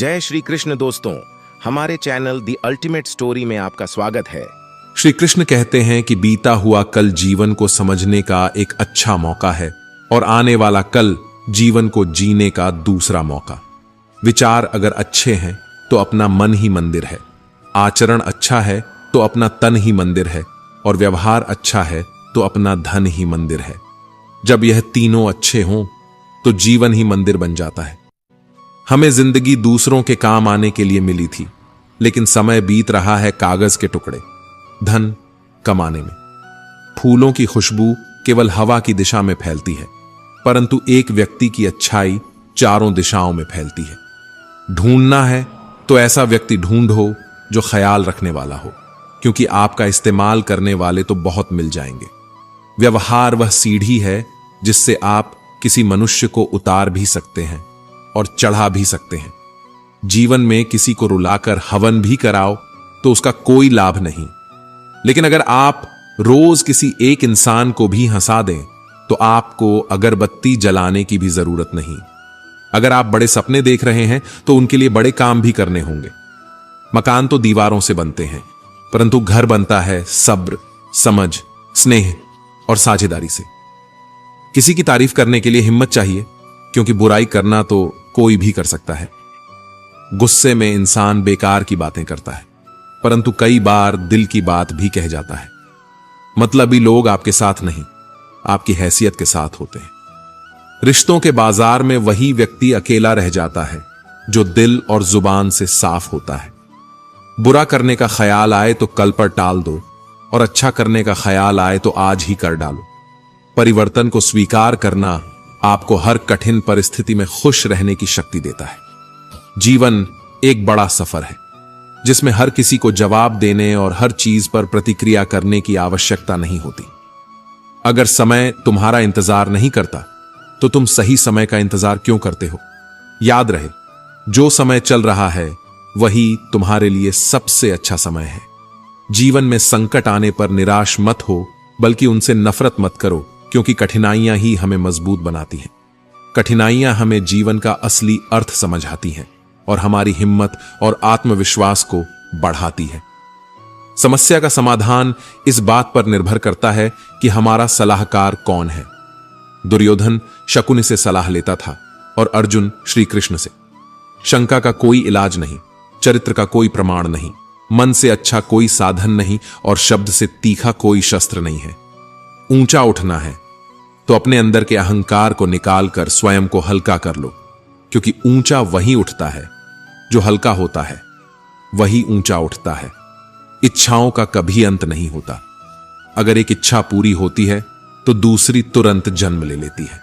जय श्री कृष्ण दोस्तों, हमारे चैनल दी अल्टीमेट स्टोरी में आपका स्वागत है। श्री कृष्ण कहते हैं कि बीता हुआ कल जीवन को समझने का एक अच्छा मौका है और आने वाला कल जीवन को जीने का दूसरा मौका। विचार अगर अच्छे हैं तो अपना मन ही मंदिर है, आचरण अच्छा है तो अपना तन ही मंदिर है, और व्यवहार अच्छा है तो अपना धन ही मंदिर है। जब यह तीनों अच्छे हों तो जीवन ही मंदिर बन जाता है। हमें जिंदगी दूसरों के काम आने के लिए मिली थी, लेकिन समय बीत रहा है कागज के टुकड़े धन कमाने में। फूलों की खुशबू केवल हवा की दिशा में फैलती है, परंतु एक व्यक्ति की अच्छाई चारों दिशाओं में फैलती है। ढूंढना है तो ऐसा व्यक्ति ढूंढो जो ख्याल रखने वाला हो, क्योंकि आपका इस्तेमाल करने वाले तो बहुत मिल जाएंगे। व्यवहार वह सीढ़ी है जिससे आप किसी मनुष्य को उतार भी सकते हैं और चढ़ा भी सकते हैं। जीवन में किसी को रुलाकर हवन भी कराओ तो उसका कोई लाभ नहीं, लेकिन अगर आप रोज किसी एक इंसान को भी हंसा दें तो आपको अगरबत्ती जलाने की भी जरूरत नहीं। अगर आप बड़े सपने देख रहे हैं तो उनके लिए बड़े काम भी करने होंगे। मकान तो दीवारों से बनते हैं, परंतु घर बनता है सब्र, समझ, स्नेह और साझेदारी से। किसी की तारीफ करने के लिए हिम्मत चाहिए, क्योंकि बुराई करना तो कोई भी कर सकता है। गुस्से में इंसान बेकार की बातें करता है, परंतु कई बार दिल की बात भी कह जाता है। मतलबी लोग आपके साथ नहीं, आपकी हैसियत के साथ होते हैं। रिश्तों के बाजार में वही व्यक्ति अकेला रह जाता है जो दिल और जुबान से साफ होता है। बुरा करने का ख्याल आए तो कल पर टाल दो, और अच्छा करने का ख्याल आए तो आज ही कर डालो। परिवर्तन को स्वीकार करना आपको हर कठिन परिस्थिति में खुश रहने की शक्ति देता है। जीवन एक बड़ा सफर है जिसमें हर किसी को जवाब देने और हर चीज पर प्रतिक्रिया करने की आवश्यकता नहीं होती। अगर समय तुम्हारा इंतजार नहीं करता तो तुम सही समय का इंतजार क्यों करते हो? याद रहे, जो समय चल रहा है वही तुम्हारे लिए सबसे अच्छा समय है। जीवन में संकट आने पर निराश मत हो, बल्कि उनसे नफरत मत करो, क्योंकि कठिनाइयां ही हमें मजबूत बनाती हैं। कठिनाइयां हमें जीवन का असली अर्थ समझाती हैं और हमारी हिम्मत और आत्मविश्वास को बढ़ाती है। समस्या का समाधान इस बात पर निर्भर करता है कि हमारा सलाहकार कौन है। दुर्योधन शकुनि से सलाह लेता था और अर्जुन श्री कृष्ण से। शंका का कोई इलाज नहीं, चरित्र का कोई प्रमाण नहीं, मन से अच्छा कोई साधन नहीं और शब्द से तीखा कोई शस्त्र नहीं है। ऊंचा उठना है तो अपने अंदर के अहंकार को निकालकर स्वयं को हल्का कर लो, क्योंकि ऊंचा वही उठता है जो हल्का होता है, वही ऊंचा उठता है। इच्छाओं का कभी अंत नहीं होता। अगर एक इच्छा पूरी होती है तो दूसरी तुरंत जन्म ले लेती है।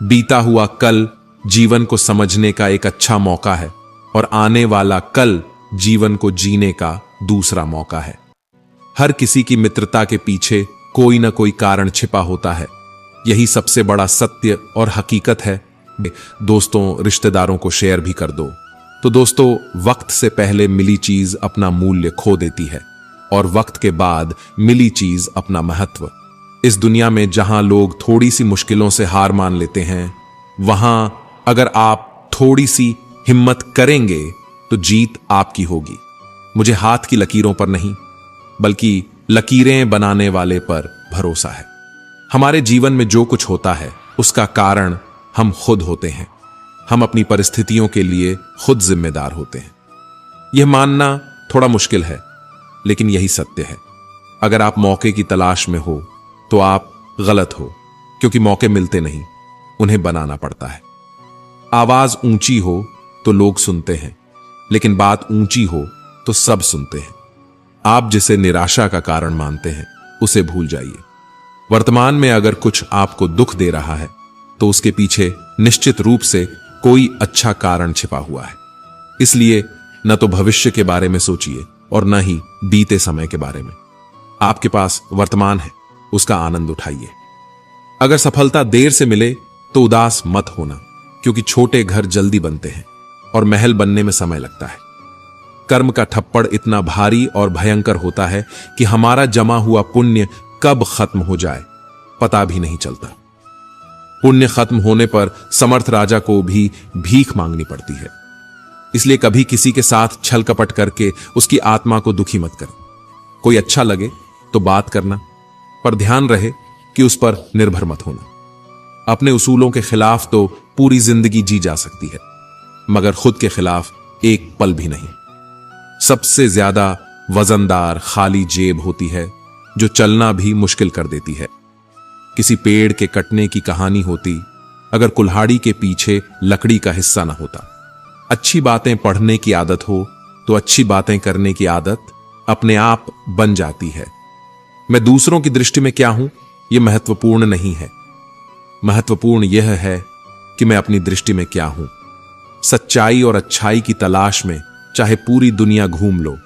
बीता हुआ कल जीवन को समझने का एक अच्छा मौका है, और आने वाला कल जीवन को जीने का दूसरा मौका है। हर किसी की मित्रता के पीछे कोई ना कोई कारण छिपा होता है। यही सबसे बड़ा सत्य और हकीकत है। दोस्तों, रिश्तेदारों को शेयर भी कर दो। तो दोस्तों, वक्त से पहले मिली चीज अपना मूल्य खो देती है, और वक्त के बाद मिली चीज अपना महत्व। इस दुनिया में जहां लोग थोड़ी सी मुश्किलों से हार मान लेते हैं, वहां अगर आप थोड़ी सी हिम्मत करेंगे तो जीत आपकी होगी। मुझे हाथ की लकीरों पर नहीं, बल्कि लकीरें बनाने वाले पर भरोसा है। हमारे जीवन में जो कुछ होता है उसका कारण हम खुद होते हैं। हम अपनी परिस्थितियों के लिए खुद जिम्मेदार होते हैं। यह मानना थोड़ा मुश्किल है, लेकिन यही सत्य है। अगर आप मौके की तलाश में हो तो आप गलत हो, क्योंकि मौके मिलते नहीं, उन्हें बनाना पड़ता है। आवाज ऊंची हो तो लोग सुनते हैं, लेकिन बात ऊंची हो तो सब सुनते हैं। आप जिसे निराशा का कारण मानते हैं उसे भूल जाइए। वर्तमान में अगर कुछ आपको दुख दे रहा है तो उसके पीछे निश्चित रूप से कोई अच्छा कारण छिपा हुआ है। इसलिए न तो भविष्य के बारे में सोचिए और न ही बीते समय के बारे में। आपके पास वर्तमान है, उसका आनंद उठाइए। अगर सफलता देर से मिले तो उदास मत होना, क्योंकि छोटे घर जल्दी बनते हैं और महल बनने में समय लगता है। कर्म का थप्पड़ इतना भारी और भयंकर होता है कि हमारा जमा हुआ पुण्य कब खत्म हो जाए पता भी नहीं चलता। पुण्य खत्म होने पर समर्थ राजा को भी भीख मांगनी पड़ती है। इसलिए कभी किसी के साथ छल कपट करके उसकी आत्मा को दुखी मत कर। कोई अच्छा लगे तो बात करना, पर ध्यान रहे कि उस पर निर्भर मत होना। अपने उसूलों के खिलाफ तो पूरी जिंदगी जी जा सकती है, मगर खुद के खिलाफ एक पल भी नहीं। सबसे ज्यादा वजनदार खाली जेब होती है जो चलना भी मुश्किल कर देती है। किसी पेड़ के कटने की कहानी होती अगर कुल्हाड़ी के पीछे लकड़ी का हिस्सा ना होता। अच्छी बातें पढ़ने की आदत हो तो अच्छी बातें करने की आदत अपने आप बन जाती है। मैं दूसरों की दृष्टि में क्या हूं यह महत्वपूर्ण नहीं है। महत्वपूर्ण यह है कि मैं अपनी दृष्टि में क्या हूं। सच्चाई और अच्छाई की तलाश में चाहे पूरी दुनिया घूम लो,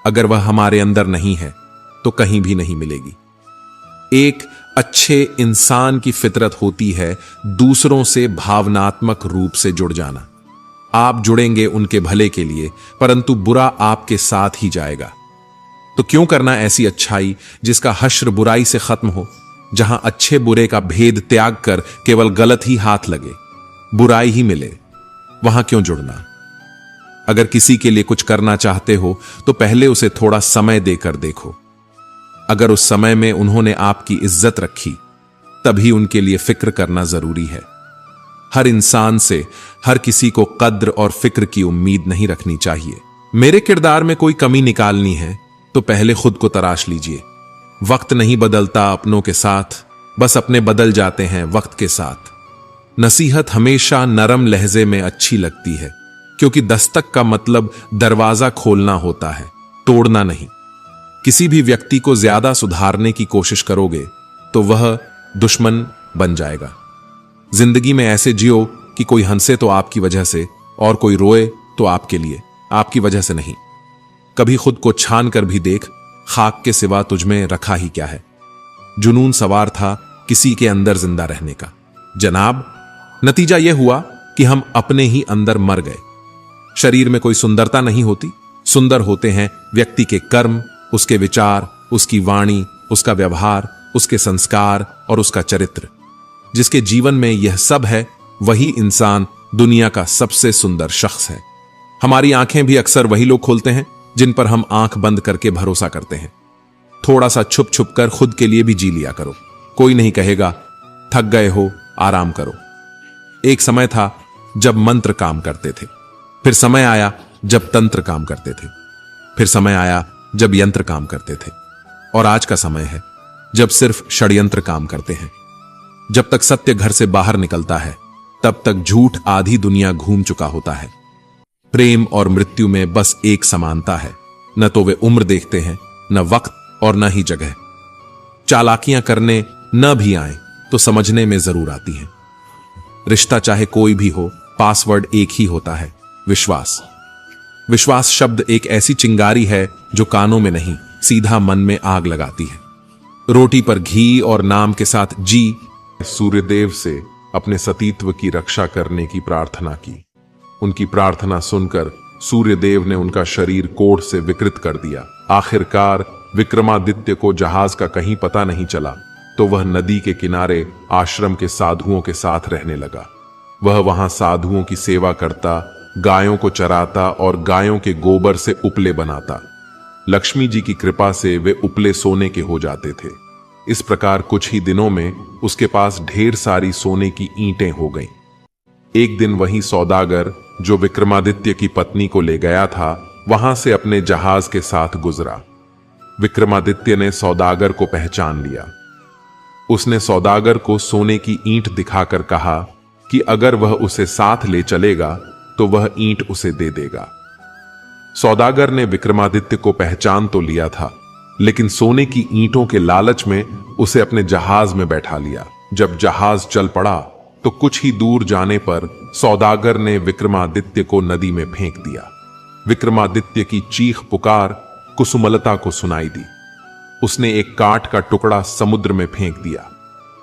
अगर वह हमारे अंदर नहीं है तो कहीं भी नहीं मिलेगी। एक अच्छे इंसान की फितरत होती है दूसरों से भावनात्मक रूप से जुड़ जाना। आप जुड़ेंगे उनके भले के लिए, परंतु बुरा आपके साथ ही जाएगा। तो क्यों करना ऐसी अच्छाई जिसका हश्र बुराई से खत्म हो, जहां अच्छे बुरे का भेद त्याग कर केवल गलत ही हाथ लगे, बुराई ही मिले। वहां क्यों जुड़ना? अगर किसी के लिए कुछ करना चाहते हो तो पहले उसे थोड़ा समय देकर देखो। अगर उस समय में उन्होंने आपकी इज्जत रखी, तभी उनके लिए फिक्र करना जरूरी है। हर इंसान से हर किसी को कद्र और फिक्र की उम्मीद नहीं रखनी चाहिए। मेरे किरदार में कोई कमी निकालनी है तो पहले खुद को तराश लीजिए। वक्त नहीं बदलता अपनों के साथ, बस अपने बदल जाते हैं वक्त के साथ। नसीहत हमेशा नरम लहजे में अच्छी लगती है, क्योंकि दस्तक का मतलब दरवाजा खोलना होता है, तोड़ना नहीं। किसी भी व्यक्ति को ज्यादा सुधारने की कोशिश करोगे तो वह दुश्मन बन जाएगा। जिंदगी में ऐसे जियो कि कोई हंसे तो आपकी वजह से और कोई रोए तो आपके लिए, आपकी वजह से नहीं। कभी खुद को छान कर भी देख, खाक के सिवा तुझमें रखा ही क्या है। जुनून सवार था किसी के अंदर जिंदा रहने का, जनाब। नतीजा यह हुआ कि हम अपने ही अंदर मर गए। शरीर में कोई सुंदरता नहीं होती, सुंदर होते हैं व्यक्ति के कर्म, उसके विचार, उसकी वाणी, उसका व्यवहार, उसके संस्कार और उसका चरित्र। जिसके जीवन में यह सब है वही इंसान दुनिया का सबसे सुंदर शख्स है। हमारी आंखें भी अक्सर वही लोग खोलते हैं जिन पर हम आंख बंद करके भरोसा करते हैं। थोड़ा सा छुप छुप कर खुद के लिए भी जी लिया करो। कोई नहीं कहेगा थक गए हो, आराम करो। एक समय था जब मंत्र काम करते थे, फिर समय आया जब तंत्र काम करते थे, फिर समय आया जब यंत्र काम करते थे, और आज का समय है जब सिर्फ षड्यंत्र काम करते हैं। जब तक सत्य घर से बाहर निकलता है तब तक झूठ आधी दुनिया घूम चुका होता है। प्रेम और मृत्यु में बस एक समानता है, न तो वे उम्र देखते हैं, न वक्त और न ही जगह। चालाकियां करने न भी आए तो समझने में जरूर आती हैं। रिश्ता चाहे कोई भी हो, पासवर्ड एक ही होता है, विश्वास। विश्वास शब्द एक ऐसी चिंगारी है जो कानों में नहीं, सीधा मन में आग लगाती है। रोटी पर घी और नाम के साथ जी। सूर्यदेव से अपने सतीत्व की रक्षा करने की प्रार्थना की। उनकी प्रार्थना सुनकर सूर्यदेव ने उनका शरीर कोढ़ से विकृत कर दिया। आखिरकार विक्रमादित्य को जहाज का कहीं पता नहीं चला तो वह नदी के किनारे आश्रम के साधुओं के साथ रहने लगा। वह वहां साधुओं की सेवा करता, गायों को चराता और गायों के गोबर से उपले बनाता। लक्ष्मी जी की कृपा से वे उपले सोने के हो जाते थे। इस प्रकार कुछ ही दिनों में उसके पास ढेर सारी सोने की ईंटें हो गईं। एक दिन वही सौदागर जो विक्रमादित्य की पत्नी को ले गया था, वहां से अपने जहाज के साथ गुजरा। विक्रमादित्य ने सौदागर को पहचान लिया। उसने सौदागर को सोने की ईंट दिखाकर कहा कि अगर वह उसे साथ ले चलेगा तो वह ईंट उसे दे देगा। सौदागर ने विक्रमादित्य को पहचान तो लिया था, लेकिन सोने की ईंटों के लालच में उसे अपने जहाज में बैठा लिया। जब जहाज चल पड़ा तो कुछ ही दूर जाने पर सौदागर ने विक्रमादित्य को नदी में फेंक दिया। विक्रमादित्य की चीख पुकार कुसुमलता को सुनाई दी। उसने एक काठ का टुकड़ा समुद्र में फेंक दिया।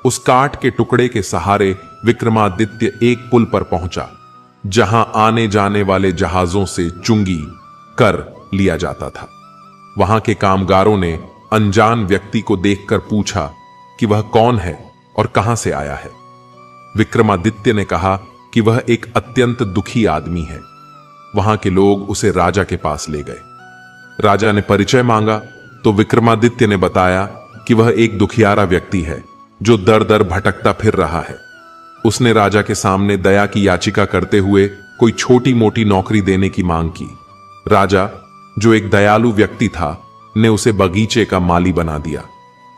उस काठ के टुकड़े के सहारे विक्रमादित्य एक पुल पर पहुंचा, जहां आने जाने वाले जहाजों से चुंगी कर लिया जाता था। वहां के कामगारों ने अनजान व्यक्ति को देखकर पूछा कि वह कौन है और कहां से आया है। विक्रमादित्य ने कहा कि वह एक अत्यंत दुखी आदमी है। वहां के लोग उसे राजा के पास ले गए। राजा ने परिचय मांगा तो विक्रमादित्य ने बताया कि वह एक दुखियारा व्यक्ति है जो दर दर भटकता फिर रहा है। उसने राजा के सामने दया की याचिका करते हुए कोई छोटी मोटी नौकरी देने की मांग की। राजा, जो एक दयालु व्यक्ति था, ने उसे बगीचे का माली बना दिया।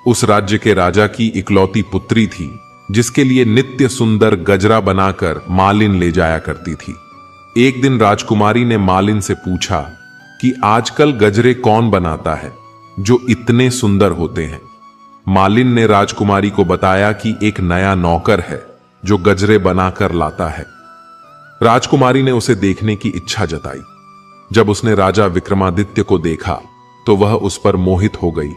उस राज्य के राजा की इकलौती पुत्री थी जिसके लिए नित्य सुंदर गजरा बनाकर मालिन ले जाया करती थी। एक दिन राजकुमारी ने मालिन से पूछा कि आजकल गजरे कौन बनाता है जो इतने सुंदर होते हैं। मालिन ने राजकुमारी को बताया कि एक नया नौकर है जो गजरे बनाकर लाता है। राजकुमारी ने उसे देखने की इच्छा जताई। जब उसने राजा विक्रमादित्य को देखा तो वह उस पर मोहित हो गई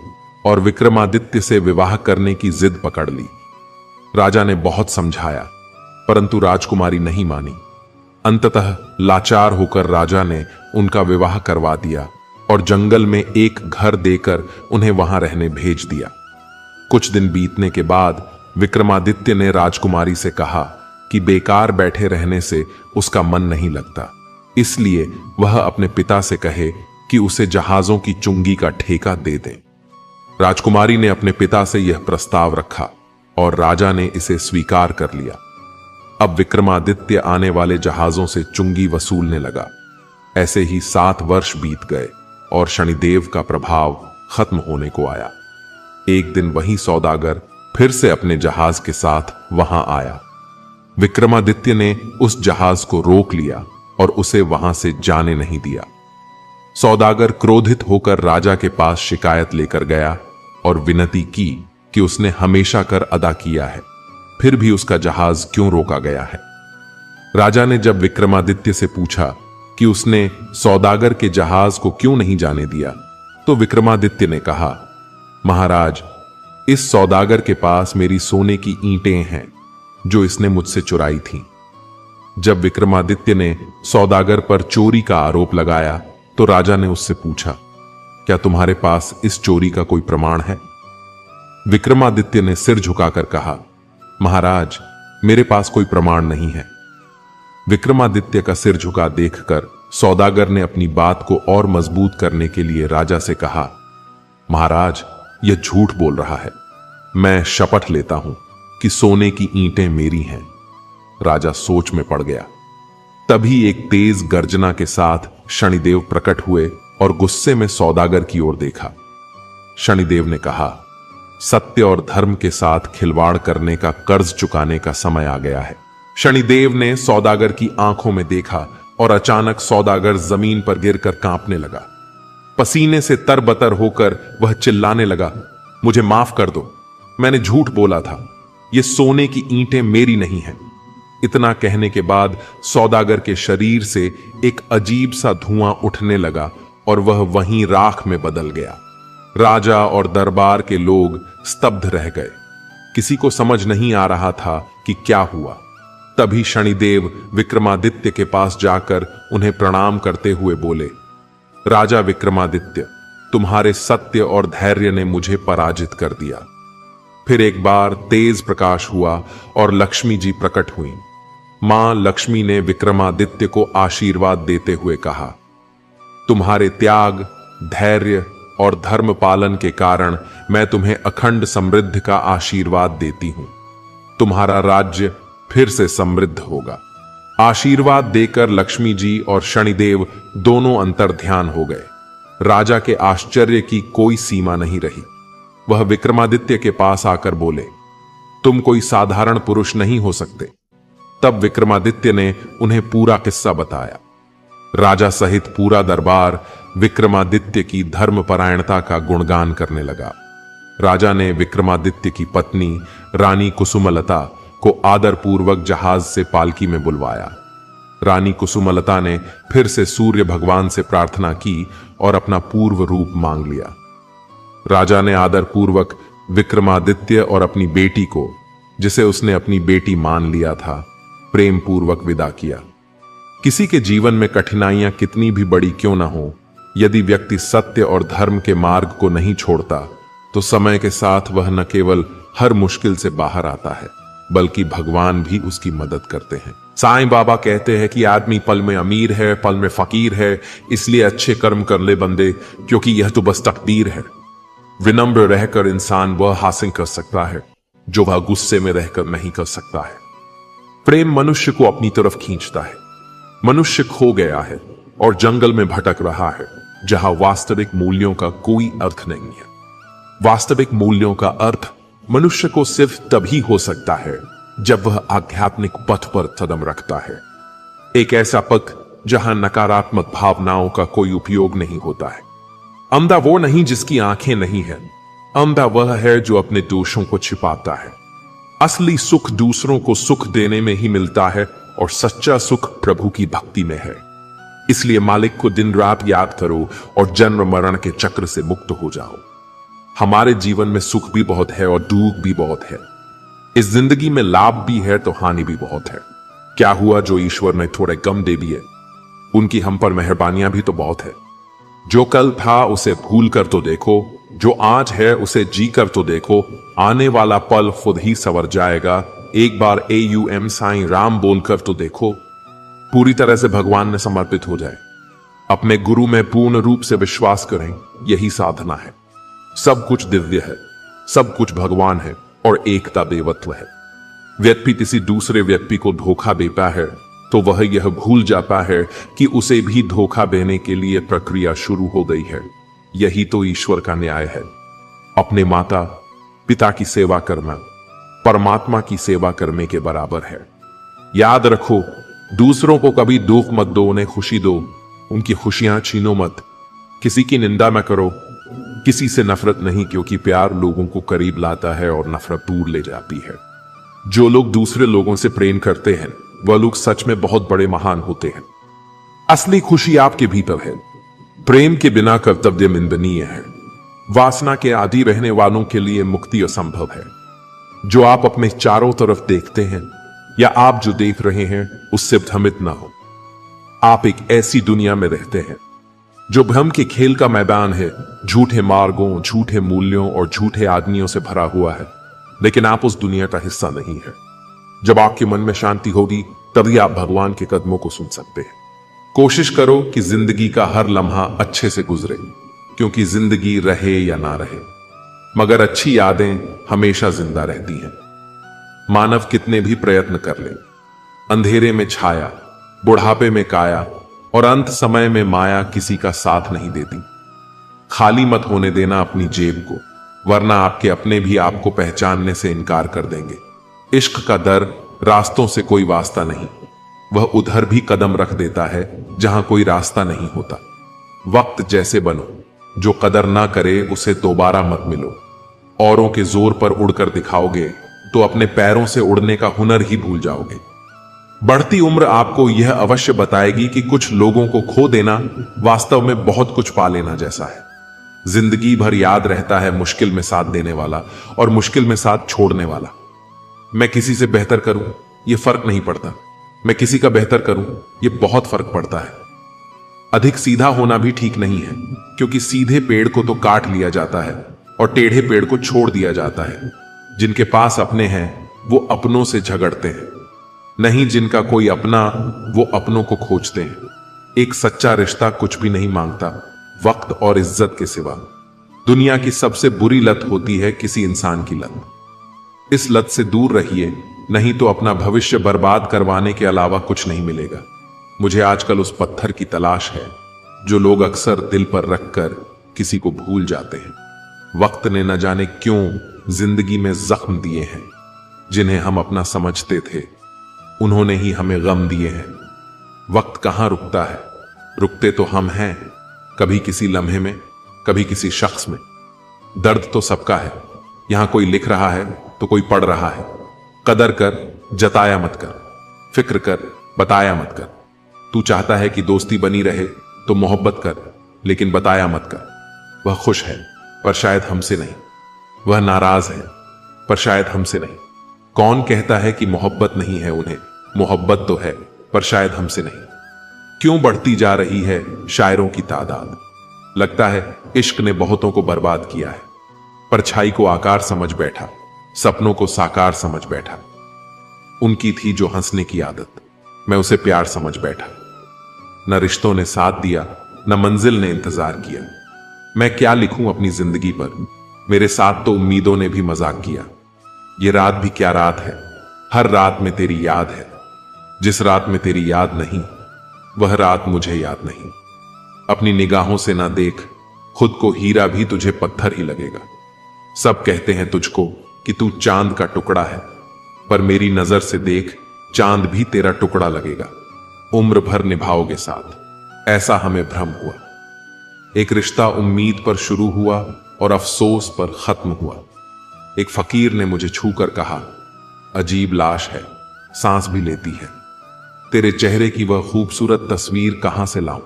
और विक्रमादित्य से विवाह करने की जिद पकड़ ली। राजा ने बहुत समझाया परंतु राजकुमारी नहीं मानी। अंततः लाचार होकर राजा ने उनका विवाह करवा दिया और जंगल में एक घर देकर उन्हें वहां रहने भेज दिया। कुछ दिन बीतने के बाद विक्रमादित्य ने राजकुमारी से कहा कि बेकार बैठे रहने से उसका मन नहीं लगता, इसलिए वह अपने पिता से कहे कि उसे जहाजों की चुंगी का ठेका दे दें। राजकुमारी ने अपने पिता से यह प्रस्ताव रखा और राजा ने इसे स्वीकार कर लिया। अब विक्रमादित्य आने वाले जहाजों से चुंगी वसूलने लगा। ऐसे ही 7 वर्ष बीत गए और शनिदेव का प्रभाव खत्म होने को आया। एक दिन वही सौदागर फिर से अपने जहाज के साथ वहां आया। विक्रमादित्य ने उस जहाज को रोक लिया और उसे वहां से जाने नहीं दिया। सौदागर क्रोधित होकर राजा के पास शिकायत लेकर गया और विनती की कि उसने हमेशा कर अदा किया है, फिर भी उसका जहाज क्यों रोका गया है। राजा ने जब विक्रमादित्य से पूछा कि उसने सौदागर के जहाज को क्यों नहीं जाने दिया, तो विक्रमादित्य ने कहा, महाराज, इस सौदागर के पास मेरी सोने की ईंटें हैं जो इसने मुझसे चुराई थीं। जब विक्रमादित्य ने सौदागर पर चोरी का आरोप लगाया तो राजा ने उससे पूछा, क्या तुम्हारे पास इस चोरी का कोई प्रमाण है? विक्रमादित्य ने सिर झुकाकर कहा, महाराज, मेरे पास कोई प्रमाण नहीं है। विक्रमादित्य का सिर झुका देखकर सौदागर ने अपनी बात को और मजबूत करने के लिए राजा से कहा, महाराज, यह झूठ बोल रहा है। मैं शपथ लेता हूं कि सोने की ईंटें मेरी हैं। राजा सोच में पड़ गया। तभी एक तेज गर्जना के साथ शनिदेव प्रकट हुए और गुस्से में सौदागर की ओर देखा। शनिदेव ने कहा, सत्य और धर्म के साथ खिलवाड़ करने का कर्ज चुकाने का समय आ गया है। शनिदेव ने सौदागर की आंखों में देखा और अचानक सौदागर जमीन पर गिरकर कांपने लगा। पसीने से तरबतर होकर वह चिल्लाने लगा, मुझे माफ कर दो, मैंने झूठ बोला था, ये सोने की ईंटें मेरी नहीं हैं। इतना कहने के बाद सौदागर के शरीर से एक अजीब सा धुआं उठने लगा और वह वहीं राख में बदल गया। राजा और दरबार के लोग स्तब्ध रह गए। किसी को समझ नहीं आ रहा था कि क्या हुआ। तभी शनिदेव विक्रमादित्य के पास जाकर उन्हें प्रणाम करते हुए बोले, राजा विक्रमादित्य, तुम्हारे सत्य और धैर्य ने मुझे पराजित कर दिया। फिर एक बार तेज प्रकाश हुआ और लक्ष्मी जी प्रकट हुई। मां लक्ष्मी ने विक्रमादित्य को आशीर्वाद देते हुए कहा, तुम्हारे त्याग, धैर्य और धर्म पालन के कारण मैं तुम्हें अखंड समृद्धि का आशीर्वाद देती हूं। तुम्हारा राज्य फिर से समृद्ध होगा। आशीर्वाद देकर लक्ष्मी जी और शनिदेव दोनों अंतर्ध्यान हो गए। राजा के आश्चर्य की कोई सीमा नहीं रही। वह विक्रमादित्य के पास आकर बोले, तुम कोई साधारण पुरुष नहीं हो सकते। तब विक्रमादित्य ने उन्हें पूरा किस्सा बताया। राजा सहित पूरा दरबार विक्रमादित्य की धर्मपरायणता का गुणगान करने लगा। राजा ने विक्रमादित्य की पत्नी रानी कुसुमलता को आदरपूर्वक जहाज से पालकी में बुलवाया। रानी कुसुमलता ने फिर से सूर्य भगवान से प्रार्थना की और अपना पूर्व रूप मांग लिया। राजा ने आदरपूर्वक विक्रमादित्य और अपनी बेटी को, जिसे उसने अपनी बेटी मान लिया था, प्रेम पूर्वक विदा किया। किसी के जीवन में कठिनाइयां कितनी भी बड़ी क्यों ना हो, यदि व्यक्ति सत्य और धर्म के मार्ग को नहीं छोड़ता तो समय के साथ वह न केवल हर मुश्किल से बाहर आता है, बल्कि भगवान भी उसकी मदद करते हैं। साईं बाबा कहते हैं कि आदमी पल में अमीर है, पल में फकीर है, इसलिए अच्छे कर्म कर ले बंदे, क्योंकि यह तो बस तकदीर है। विनम्र रहकर इंसान वह हासिल कर सकता है जो वह गुस्से में रहकर नहीं कर सकता है। प्रेम मनुष्य को अपनी तरफ खींचता है। मनुष्य खो गया है और जंगल में भटक रहा है, जहां वास्तविक मूल्यों का कोई अर्थ नहीं है। वास्तविक मूल्यों का अर्थ मनुष्य को सिर्फ तभी हो सकता है जब वह आध्यात्मिक पथ पर कदम रखता है। एक ऐसा पथ जहां नकारात्मक भावनाओं का कोई उपयोग नहीं होता है। अंधा वो नहीं जिसकी आंखें नहीं है, अंधा वह है जो अपने दोषों को छिपाता है। असली सुख दूसरों को सुख देने में ही मिलता है और सच्चा सुख प्रभु की भक्ति में है। इसलिए मालिक को दिन रात याद करो और जन्म मरण के चक्र से मुक्त हो जाओ। हमारे जीवन में सुख भी बहुत है और दुख भी बहुत है। इस जिंदगी में लाभ भी है तो हानि भी बहुत है। क्या हुआ जो ईश्वर ने थोड़े कम दे दिए, उनकी हम पर मेहरबानियां भी तो बहुत है। जो कल था उसे भूल कर तो देखो, जो आज है उसे जी कर तो देखो, आने वाला पल खुद ही संवर जाएगा। एक बार AUM साईं राम बोलकर तो देखो। पूरी तरह से भगवान में समर्पित हो जाए, अपने गुरु में पूर्ण रूप से विश्वास करें, यही साधना है। सब कुछ दिव्य है, सब कुछ भगवान है और एकता देवत्व है। व्यक्ति किसी दूसरे व्यक्ति को धोखा देता है तो वह यह भूल जाता है कि उसे भी धोखा देने के लिए प्रक्रिया शुरू हो गई है। यही तो ईश्वर का न्याय है। अपने माता पिता की सेवा करना परमात्मा की सेवा करने के बराबर है। याद रखो, दूसरों को कभी दुख मत दो, उन्हें खुशी दो। उनकी खुशियां छीनो मत। किसी की निंदा न करो, किसी से नफरत नहीं, क्योंकि प्यार लोगों को करीब लाता है और नफरत दूर ले जाती है। जो लोग दूसरे लोगों से प्रेम करते हैं वह लोग सच में बहुत बड़े महान होते हैं। असली खुशी आपके भीतर है। प्रेम के बिना कर्तव्य निंदनीय है। वासना के आदी रहने वालों के लिए मुक्ति असंभव है। जो आप अपने चारों तरफ देखते हैं या आप जो देख रहे हैं उससे भ्रमित ना हो। आप एक ऐसी दुनिया में रहते हैं जो भ्रम के खेल का मैदान है, झूठे मार्गों, झूठे मूल्यों और झूठे आदमियों से भरा हुआ है। लेकिन आप उस दुनिया का हिस्सा नहीं है। जब आपके मन में शांति होगी तभी आप भगवान के कदमों को सुन सकते हैं। कोशिश करो कि जिंदगी का हर लम्हा अच्छे से गुजरे, क्योंकि जिंदगी रहे या ना रहे मगर अच्छी यादें हमेशा जिंदा रहती हैं। मानव कितने भी प्रयत्न कर ले, अंधेरे में छाया, बुढ़ापे में काया और अंत समय में माया किसी का साथ नहीं देती। खाली मत होने देना अपनी जेब को, वरना आपके अपने भी आपको पहचानने से इनकार कर देंगे। इश्क का दर रास्तों से कोई वास्ता नहीं, वह उधर भी कदम रख देता है जहां कोई रास्ता नहीं होता। वक्त जैसे बनो, जो कदर ना करे उसे दोबारा मत मिलो। औरों के जोर पर उड़कर दिखाओगे तो अपने पैरों से उड़ने का हुनर ही भूल जाओगे। बढ़ती उम्र आपको यह अवश्य बताएगी कि कुछ लोगों को खो देना वास्तव में बहुत कुछ पा लेना जैसा है। जिंदगी भर याद रहता है मुश्किल में साथ देने वाला और मुश्किल में साथ छोड़ने वाला। मैं किसी से बेहतर करूं यह फर्क नहीं पड़ता, मैं किसी का बेहतर करूं यह बहुत फर्क पड़ता है। अधिक सीधा होना भी ठीक नहीं है, क्योंकि सीधे पेड़ को तो काट लिया जाता है और टेढ़े पेड़ को छोड़ दिया जाता है। जिनके पास अपने हैं वो अपनों से झगड़ते हैं, नहीं जिनका कोई अपना वो अपनों को खोजते हैं। एक सच्चा रिश्ता कुछ भी नहीं मांगता वक्त और इज्जत के सिवा। दुनिया की सबसे बुरी लत होती है किसी इंसान की लत। इस लत से दूर रहिए, नहीं तो अपना भविष्य बर्बाद करवाने के अलावा कुछ नहीं मिलेगा। मुझे आजकल उस पत्थर की तलाश है जो लोग अक्सर दिल पर रखकर किसी को भूल जाते हैं। वक्त ने न जाने क्यों जिंदगी में जख्म दिए हैं, जिन्हें हम अपना समझते थे उन्होंने ही हमें गम दिए हैं। वक्त कहां रुकता है, रुकते तो हम हैं, कभी किसी लम्हे में, कभी किसी शख्स में। दर्द तो सबका है, यहां कोई लिख रहा है तो कोई पढ़ रहा है। कदर कर, जताया मत कर, फिक्र कर, बताया मत कर। तू चाहता है कि दोस्ती बनी रहे तो मोहब्बत कर, लेकिन बताया मत कर। वह खुश है पर शायद हमसे नहीं, वह नाराज है पर शायद हमसे नहीं। कौन कहता है कि मोहब्बत नहीं है उन्हें? मोहब्बत तो है पर शायद हमसे नहीं। क्यों बढ़ती जा रही है शायरों की तादाद? लगता है इश्क ने बहुतों को बर्बाद किया है। परछाई को आकार समझ बैठा, सपनों को साकार समझ बैठा। उनकी थी जो हंसने की आदत, मैं उसे प्यार समझ बैठा। न रिश्तों ने साथ दिया, न मंजिल ने इंतजार किया। मैं क्या लिखूं अपनी जिंदगी पर, मेरे साथ तो उम्मीदों ने भी मजाक किया। ये रात भी क्या रात है, हर रात में तेरी याद है। जिस रात में तेरी याद नहीं, वह रात मुझे याद नहीं। अपनी निगाहों से ना देख, खुद को हीरा भी तुझे पत्थर ही लगेगा। सब कहते हैं तुझको कि तू चांद का टुकड़ा है, पर मेरी नजर से देख, चांद भी तेरा टुकड़ा लगेगा। उम्र भर निभाओगे साथ, ऐसा हमें भ्रम हुआ। एक रिश्ता उम्मीद पर शुरू हुआ और अफसोस पर खत्म हुआ। एक फकीर ने मुझे छूकर कहा, अजीब लाश है, सांस भी लेती है। तेरे चेहरे की वह खूबसूरत तस्वीर कहां से लाऊं?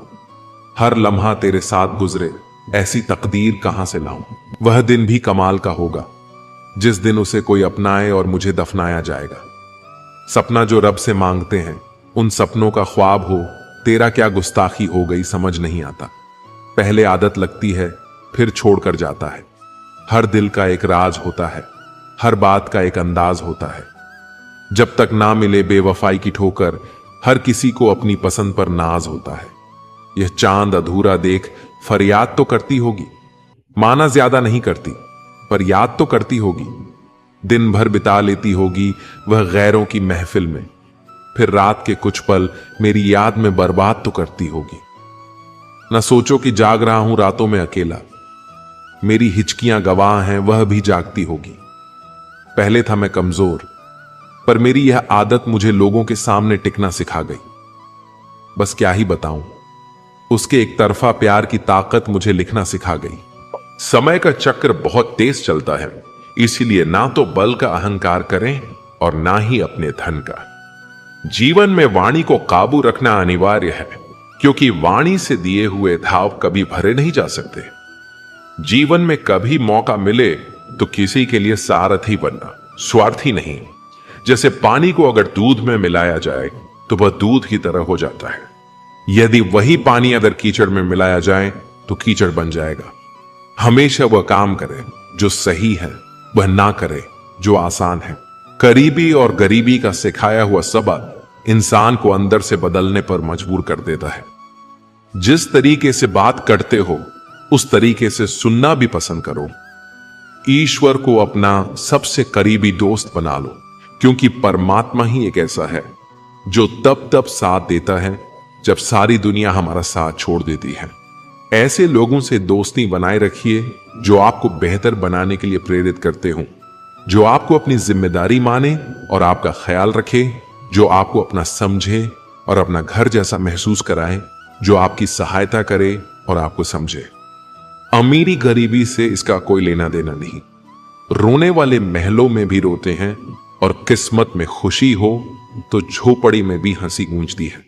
हर लम्हा तेरे साथ गुजरे, ऐसी तकदीर कहां से लाऊं? वह दिन भी कमाल का होगा जिस दिन उसे कोई अपनाए और मुझे दफनाया जाएगा। सपना जो रब से मांगते हैं, उन सपनों का ख्वाब हो, तेरा क्या गुस्ताखी हो गई समझ नहीं आता। पहले आदत लगती है, फिर छोड़कर जाता है। हर दिल का एक राज होता है, हर बात का एक अंदाज होता है। जब तक ना मिले बेवफाई की ठोकर, हर किसी को अपनी पसंद पर नाज होता है। यह चांद अधूरा देख फरियाद तो करती होगी, माना ज्यादा नहीं करती, पर याद तो करती होगी। दिन भर बिता लेती होगी वह गैरों की महफिल में, फिर रात के कुछ पल मेरी याद में बर्बाद तो करती होगी। न सोचो कि जाग रहा हूं रातों में अकेला, मेरी हिचकियां गवाह हैं, वह भी जागती होगी। पहले था मैं कमजोर, पर मेरी यह आदत मुझे लोगों के सामने टिकना सिखा गई। बस क्या ही बताऊं, उसके एक तरफा प्यार की ताकत मुझे लिखना सिखा गई। समय का चक्र बहुत तेज चलता है, इसीलिए ना तो बल का अहंकार करें और ना ही अपने धन का। जीवन में वाणी को काबू रखना अनिवार्य है, क्योंकि वाणी से दिए हुए धाव कभी भरे नहीं जा सकते। जीवन में कभी मौका मिले तो किसी के लिए सारथी बनना, स्वार्थी नहीं। जैसे पानी को अगर दूध में मिलाया जाए तो वह दूध की तरह हो जाता है, यदि वही पानी अगर कीचड़ में मिलाया जाए तो कीचड़ बन जाएगा। हमेशा वह काम करे जो सही है, वह ना करे जो आसान है। करीबी और गरीबी का सिखाया हुआ सबक इंसान को अंदर से बदलने पर मजबूर कर देता है। जिस तरीके से बात करते हो उस तरीके से सुनना भी पसंद करो। ईश्वर को अपना सबसे करीबी दोस्त बना लो, क्योंकि परमात्मा ही एक ऐसा है जो तब साथ देता है जब सारी दुनिया हमारा साथ छोड़ देती है। ऐसे लोगों से दोस्ती बनाए रखिए जो आपको बेहतर बनाने के लिए प्रेरित करते हो, जो आपको अपनी जिम्मेदारी माने और आपका ख्याल रखे, जो आपको अपना समझे और अपना घर जैसा महसूस कराए, जो आपकी सहायता करे और आपको समझे। अमीरी गरीबी से इसका कोई लेना देना नहीं। रोने वाले महलों में भी रोते हैं और किस्मत में खुशी हो तो झोपड़ी में भी हंसी गूंजती है।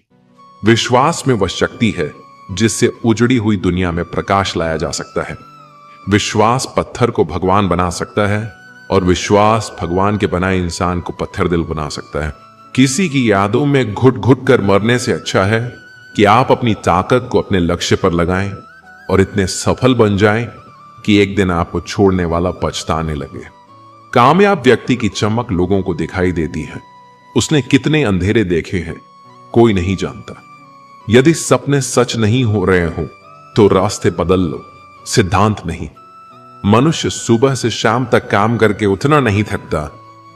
विश्वास में वह शक्ति है जिससे उजड़ी हुई दुनिया में प्रकाश लाया जा सकता है। विश्वास पत्थर को भगवान बना सकता है और विश्वास भगवान के बनाए इंसान को पत्थर दिल बना सकता है। किसी की यादों में घुट घुट कर मरने से अच्छा है कि आप अपनी ताकत को अपने लक्ष्य पर लगाएं और इतने सफल बन जाएं कि एक दिन आपको छोड़ने वाला पछताने लगे। कामयाब व्यक्ति की चमक लोगों को दिखाई देती है। उसने कितने अंधेरे देखे हैं कोई नहीं जानता। यदि सपने सच नहीं हो रहे हो तो रास्ते बदल लो, सिद्धांत नहीं। मनुष्य सुबह से शाम तक काम करके उतना नहीं थकता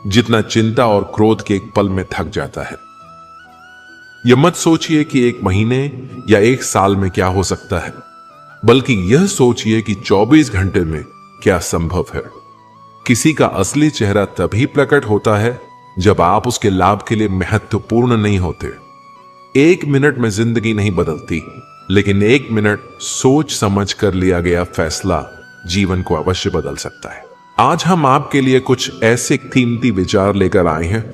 जितना चिंता और क्रोध के एक पल में थक जाता है। यह मत सोचिए कि एक महीने या एक साल में क्या हो सकता है, बल्कि यह सोचिए कि 24 घंटे में क्या संभव है। किसी का असली चेहरा तभी प्रकट होता है जब आप उसके लाभ के लिए महत्वपूर्ण नहीं होते। 1 मिनट में जिंदगी नहीं बदलती, लेकिन 1 मिनट सोच समझ कर लिया गया फैसला जीवन को अवश्य बदल सकता है। आज हम आपके लिए कुछ ऐसे कीमती विचार लेकर आए हैं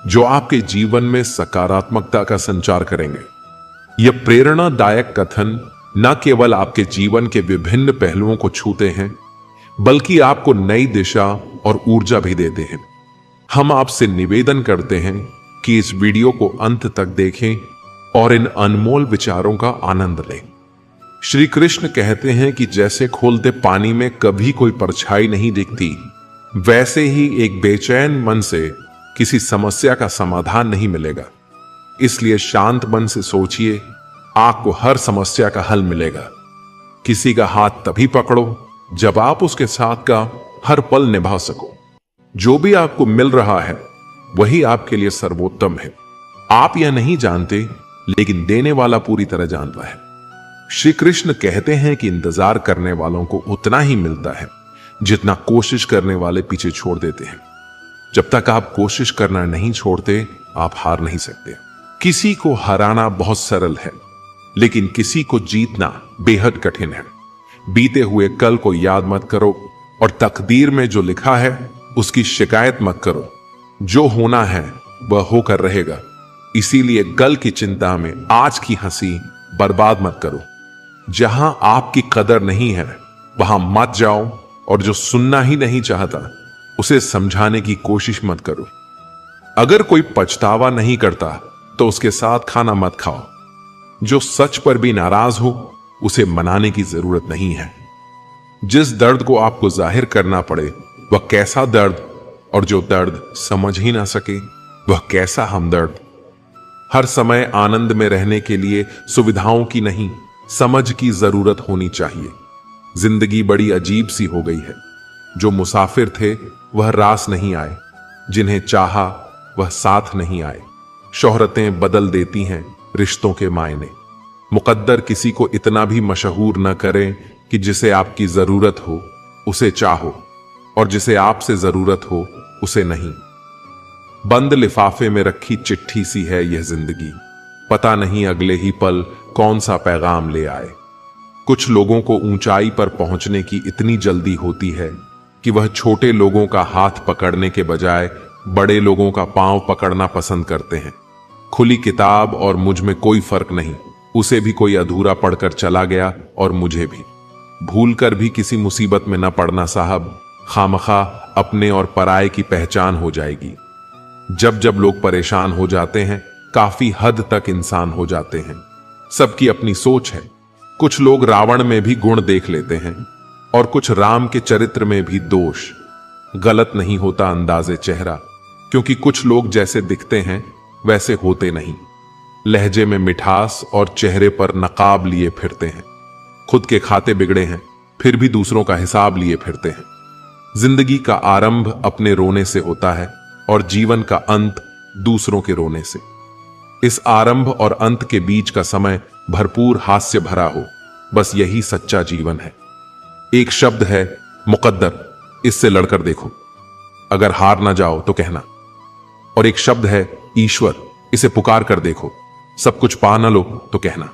जो आपके जीवन में सकारात्मकता का संचार करेंगे। यह प्रेरणादायक कथन न केवल आपके जीवन के विभिन्न पहलुओं को छूते हैं, बल्कि आपको नई दिशा और ऊर्जा भी देते हैं। हम आपसे निवेदन करते हैं कि इस वीडियो को अंत तक देखें और इन अनमोल विचारों का आनंद लें। श्री कृष्ण कहते हैं कि जैसे खोलते पानी में कभी कोई परछाई नहीं दिखती, वैसे ही एक बेचैन मन से किसी समस्या का समाधान नहीं मिलेगा। इसलिए शांत मन से सोचिए, आपको हर समस्या का हल मिलेगा। किसी का हाथ तभी पकड़ो जब आप उसके साथ का हर पल निभा सको। जो भी आपको मिल रहा है वही आपके लिए सर्वोत्तम है। आप यह नहीं जानते, लेकिन देने वाला पूरी तरह जानता है। श्री कृष्ण कहते हैं कि इंतजार करने वालों को उतना ही मिलता है जितना कोशिश करने वाले पीछे छोड़ देते हैं। जब तक आप कोशिश करना नहीं छोड़ते, आप हार नहीं सकते। किसी को हराना बहुत सरल है, लेकिन किसी को जीतना बेहद कठिन है। बीते हुए कल को याद मत करो और तकदीर में जो लिखा है उसकी शिकायत मत करो। जो होना है वह होकर रहेगा। इसीलिए कल की चिंता में आज की हंसी बर्बाद मत करो। जहां आपकी कदर नहीं है वहां मत जाओ, और जो सुनना ही नहीं चाहता उसे समझाने की कोशिश मत करो। अगर कोई पछतावा नहीं करता तो उसके साथ खाना मत खाओ। जो सच पर भी नाराज हो उसे मनाने की जरूरत नहीं है। जिस दर्द को आपको जाहिर करना पड़े वह कैसा दर्द, और जो दर्द समझ ही ना सके वह कैसा हमदर्द। हर समय आनंद में रहने के लिए सुविधाओं की नहीं, समझ की जरूरत होनी चाहिए। जिंदगी बड़ी अजीब सी हो गई है। जो मुसाफिर थे वह रास नहीं आए, जिन्हें चाहा वह साथ नहीं आए। शोहरतें बदल देती हैं रिश्तों के मायने। मुकद्दर किसी को इतना भी मशहूर न करें कि जिसे आपकी जरूरत हो उसे चाहो, और जिसे आपसे जरूरत हो उसे नहीं। बंद लिफाफे में रखी चिट्ठी सी है यह जिंदगी। पता नहीं अगले ही पल कौन सा पैगाम ले आए। कुछ लोगों को ऊंचाई पर पहुंचने की इतनी जल्दी होती है कि वह छोटे लोगों का हाथ पकड़ने के बजाय बड़े लोगों का पांव पकड़ना पसंद करते हैं। खुली किताब और मुझ में कोई फर्क नहीं। उसे भी कोई अधूरा पढ़कर चला गया और मुझे भी। भूलकर भी किसी मुसीबत में न पड़ना साहब, खामखा अपने और पराये की पहचान हो जाएगी। जब जब लोग परेशान हो जाते हैं, काफी हद तक इंसान हो जाते हैं। सबकी अपनी सोच है। कुछ लोग रावण में भी गुण देख लेते हैं और कुछ राम के चरित्र में भी दोष। गलत नहीं होता अंदाजे चेहरा, क्योंकि कुछ लोग जैसे दिखते हैं वैसे होते नहीं। लहजे में मिठास और चेहरे पर नकाब लिए फिरते हैं। खुद के खाते बिगड़े हैं फिर भी दूसरों का हिसाब लिए फिरते हैं। जिंदगी का आरंभ अपने रोने से होता है और जीवन का अंत दूसरों के रोने से। इस आरंभ और अंत के बीच का समय भरपूर हास्य भरा हो, बस यही सच्चा जीवन है। एक शब्द है मुकद्दर, इससे लड़कर देखो, अगर हार ना जाओ तो कहना। और एक शब्द है ईश्वर, इसे पुकार कर देखो, सब कुछ पा ना लो तो कहना।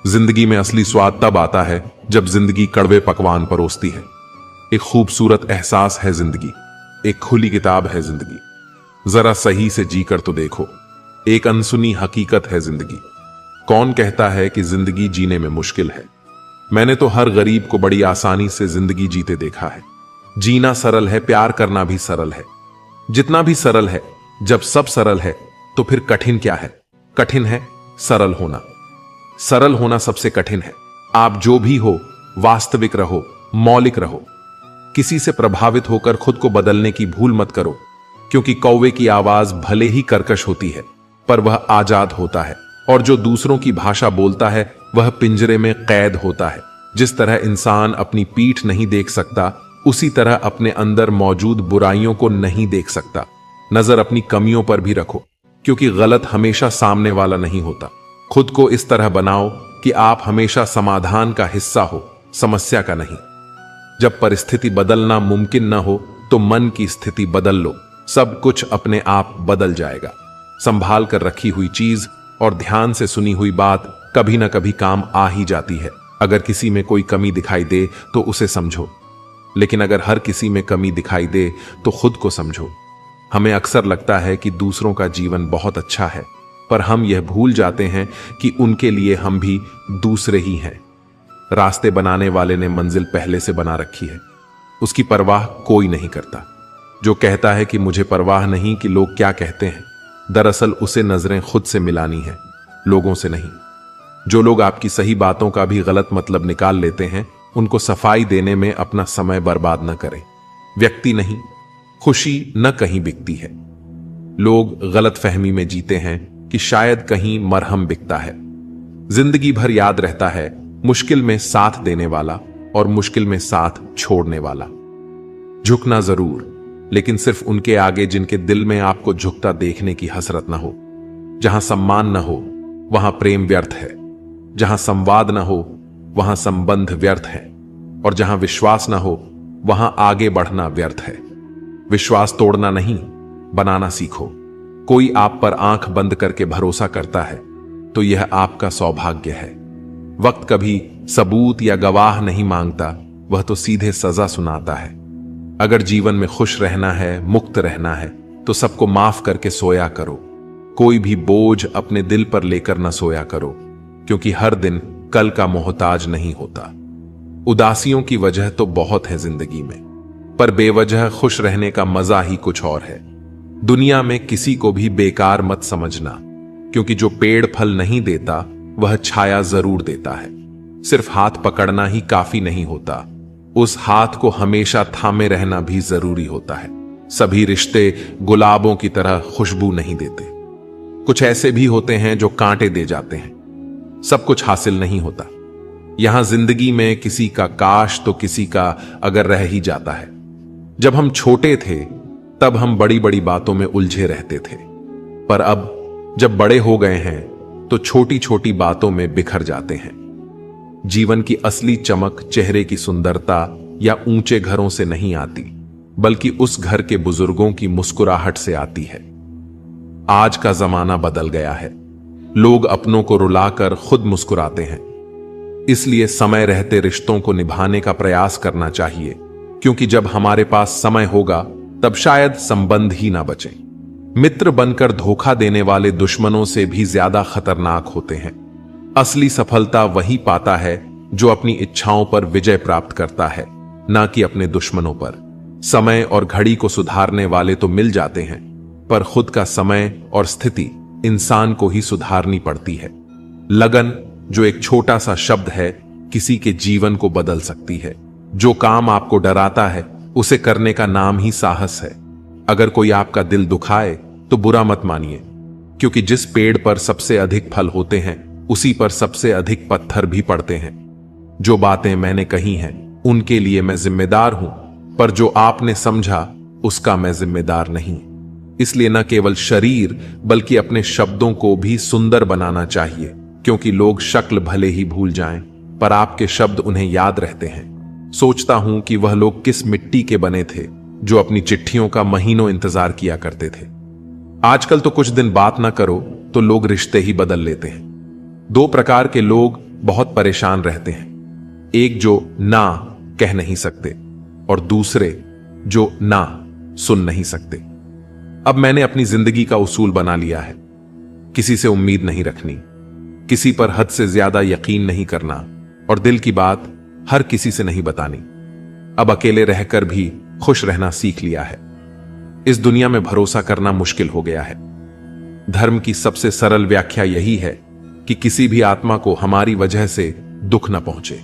जिंदगी में असली स्वाद तब आता है जब जिंदगी कड़वे पकवान परोसती है। एक खूबसूरत एहसास है जिंदगी, एक खुली किताब है जिंदगी। जरा सही से जीकर तो देखो, एक अनसुनी हकीकत है जिंदगी। कौन कहता है कि जिंदगी जीने में मुश्किल है? मैंने तो हर गरीब को बड़ी आसानी से जिंदगी जीते देखा है। जीना सरल है, प्यार करना भी सरल है। जितना भी सरल है, जब सब सरल है तो फिर कठिन क्या है? कठिन है सरल होना। सरल होना सबसे कठिन है। आप जो भी हो, वास्तविक रहो, मौलिक रहो। किसी से प्रभावित होकर खुद को बदलने की भूल मत करो, क्योंकि कौवे की आवाज भले ही कर्कश होती है पर वह आजाद होता है, और जो दूसरों की भाषा बोलता है वह पिंजरे में कैद होता है। जिस तरह इंसान अपनी पीठ नहीं देख सकता, उसी तरह अपने अंदर मौजूद बुराइयों को नहीं देख सकता। नजर अपनी कमियों पर भी रखो, क्योंकि गलत हमेशा सामने वाला नहीं होता। खुद को इस तरह बनाओ कि आप हमेशा समाधान का हिस्सा हो, समस्या का नहीं। जब परिस्थिति बदलना मुमकिन न हो तो मन की स्थिति बदल लो, सब कुछ अपने आप बदल जाएगा। संभाल कर रखी हुई चीज और ध्यान से सुनी हुई बात कभी ना कभी काम आ ही जाती है। अगर किसी में कोई कमी दिखाई दे तो उसे समझो, लेकिन अगर हर किसी में कमी दिखाई दे तो खुद को समझो। हमें अक्सर लगता है कि दूसरों का जीवन बहुत अच्छा है, पर हम यह भूल जाते हैं कि उनके लिए हम भी दूसरे ही हैं। रास्ते बनाने वाले ने मंजिल पहले से बना रखी है, उसकी परवाह कोई नहीं करता। जो कहता है कि मुझे परवाह नहीं कि लोग क्या कहते हैं, दरअसल उसे नजरें खुद से मिलानी है, लोगों से नहीं। जो लोग आपकी सही बातों का भी गलत मतलब निकाल लेते हैं, उनको सफाई देने में अपना समय बर्बाद न करें। व्यक्ति नहीं, खुशी न कहीं बिकती है। लोग गलत फहमी में जीते हैं कि शायद कहीं मरहम बिकता है। जिंदगी भर याद रहता है मुश्किल में साथ देने वाला और मुश्किल में साथ छोड़ने वाला। झुकना जरूर, लेकिन सिर्फ उनके आगे जिनके दिल में आपको झुकता देखने की हसरत ना हो। जहां सम्मान न हो वहां प्रेम व्यर्थ है, जहां संवाद न हो वहां संबंध व्यर्थ है, और जहां विश्वास न हो वहां आगे बढ़ना व्यर्थ है। विश्वास तोड़ना नहीं, बनाना सीखो। कोई आप पर आंख बंद करके भरोसा करता है तो यह आपका सौभाग्य है। वक्त कभी सबूत या गवाह नहीं मांगता, वह तो सीधे सजा सुनाता है। अगर जीवन में खुश रहना है, मुक्त रहना है, तो सबको माफ करके सोया करो। कोई भी बोझ अपने दिल पर लेकर न सोया करो, क्योंकि हर दिन कल का मोहताज नहीं होता। उदासियों की वजह तो बहुत है जिंदगी में, पर बेवजह खुश रहने का मजा ही कुछ और है। दुनिया में किसी को भी बेकार मत समझना, क्योंकि जो पेड़ फल नहीं देता वह छाया जरूर देता है। सिर्फ हाथ पकड़ना ही काफी नहीं होता, उस हाथ को हमेशा थामे रहना भी जरूरी होता है। सभी रिश्ते गुलाबों की तरह खुशबू नहीं देते, कुछ ऐसे भी होते हैं जो कांटे दे जाते हैं। सब कुछ हासिल नहीं होता। यहां जिंदगी में किसी का काश तो किसी का अगर रह ही जाता है। जब हम छोटे थे तब हम बड़ी बड़ी बातों में उलझे रहते थे, पर अब जब बड़े हो गए हैं तो छोटी छोटी बातों में बिखर जाते हैं। जीवन की असली चमक चेहरे की सुंदरता या ऊंचे घरों से नहीं आती, बल्कि उस घर के बुजुर्गों की मुस्कुराहट से आती है। आज का जमाना बदल गया है, लोग अपनों को रुलाकर खुद मुस्कुराते हैं। इसलिए समय रहते रिश्तों को निभाने का प्रयास करना चाहिए, क्योंकि जब हमारे पास समय होगा तब शायद संबंध ही ना बचे। मित्र बनकर धोखा देने वाले दुश्मनों से भी ज्यादा खतरनाक होते हैं। असली सफलता वही पाता है जो अपनी इच्छाओं पर विजय प्राप्त करता है, ना कि अपने दुश्मनों पर। समय और घड़ी को सुधारने वाले तो मिल जाते हैं, पर खुद का समय और स्थिति इंसान को ही सुधारनी पड़ती है। लगन, जो एक छोटा सा शब्द है, किसी के जीवन को बदल सकती है। जो काम आपको डराता है उसे करने का नाम ही साहस है। अगर कोई आपका दिल दुखाए तो बुरा मत मानिए, क्योंकि जिस पेड़ पर सबसे अधिक फल होते हैं उसी पर सबसे अधिक पत्थर भी पड़ते हैं। जो बातें मैंने कही हैं उनके लिए मैं जिम्मेदार हूं, पर जो आपने समझा उसका मैं जिम्मेदार नहीं। इसलिए न केवल शरीर बल्कि अपने शब्दों को भी सुंदर बनाना चाहिए, क्योंकि लोग शक्ल भले ही भूल जाएं, पर आपके शब्द उन्हें याद रहते हैं। सोचता हूं कि वह लोग किस मिट्टी के बने थे जो अपनी चिट्ठियों का महीनों इंतजार किया करते थे। आजकल तो कुछ दिन बात ना करो तो लोग रिश्ते ही बदल लेते हैं। दो प्रकार के लोग बहुत परेशान रहते हैं, एक जो ना कह नहीं सकते और दूसरे जो ना सुन नहीं सकते। अब मैंने अपनी जिंदगी का उसूल बना लिया है, किसी से उम्मीद नहीं रखनी, किसी पर हद से ज्यादा यकीन नहीं करना, और दिल की बात हर किसी से नहीं बतानी। अब अकेले रहकर भी खुश रहना सीख लिया है। इस दुनिया में भरोसा करना मुश्किल हो गया है। धर्म की सबसे सरल व्याख्या यही है कि किसी भी आत्मा को हमारी वजह से दुख न पहुंचे।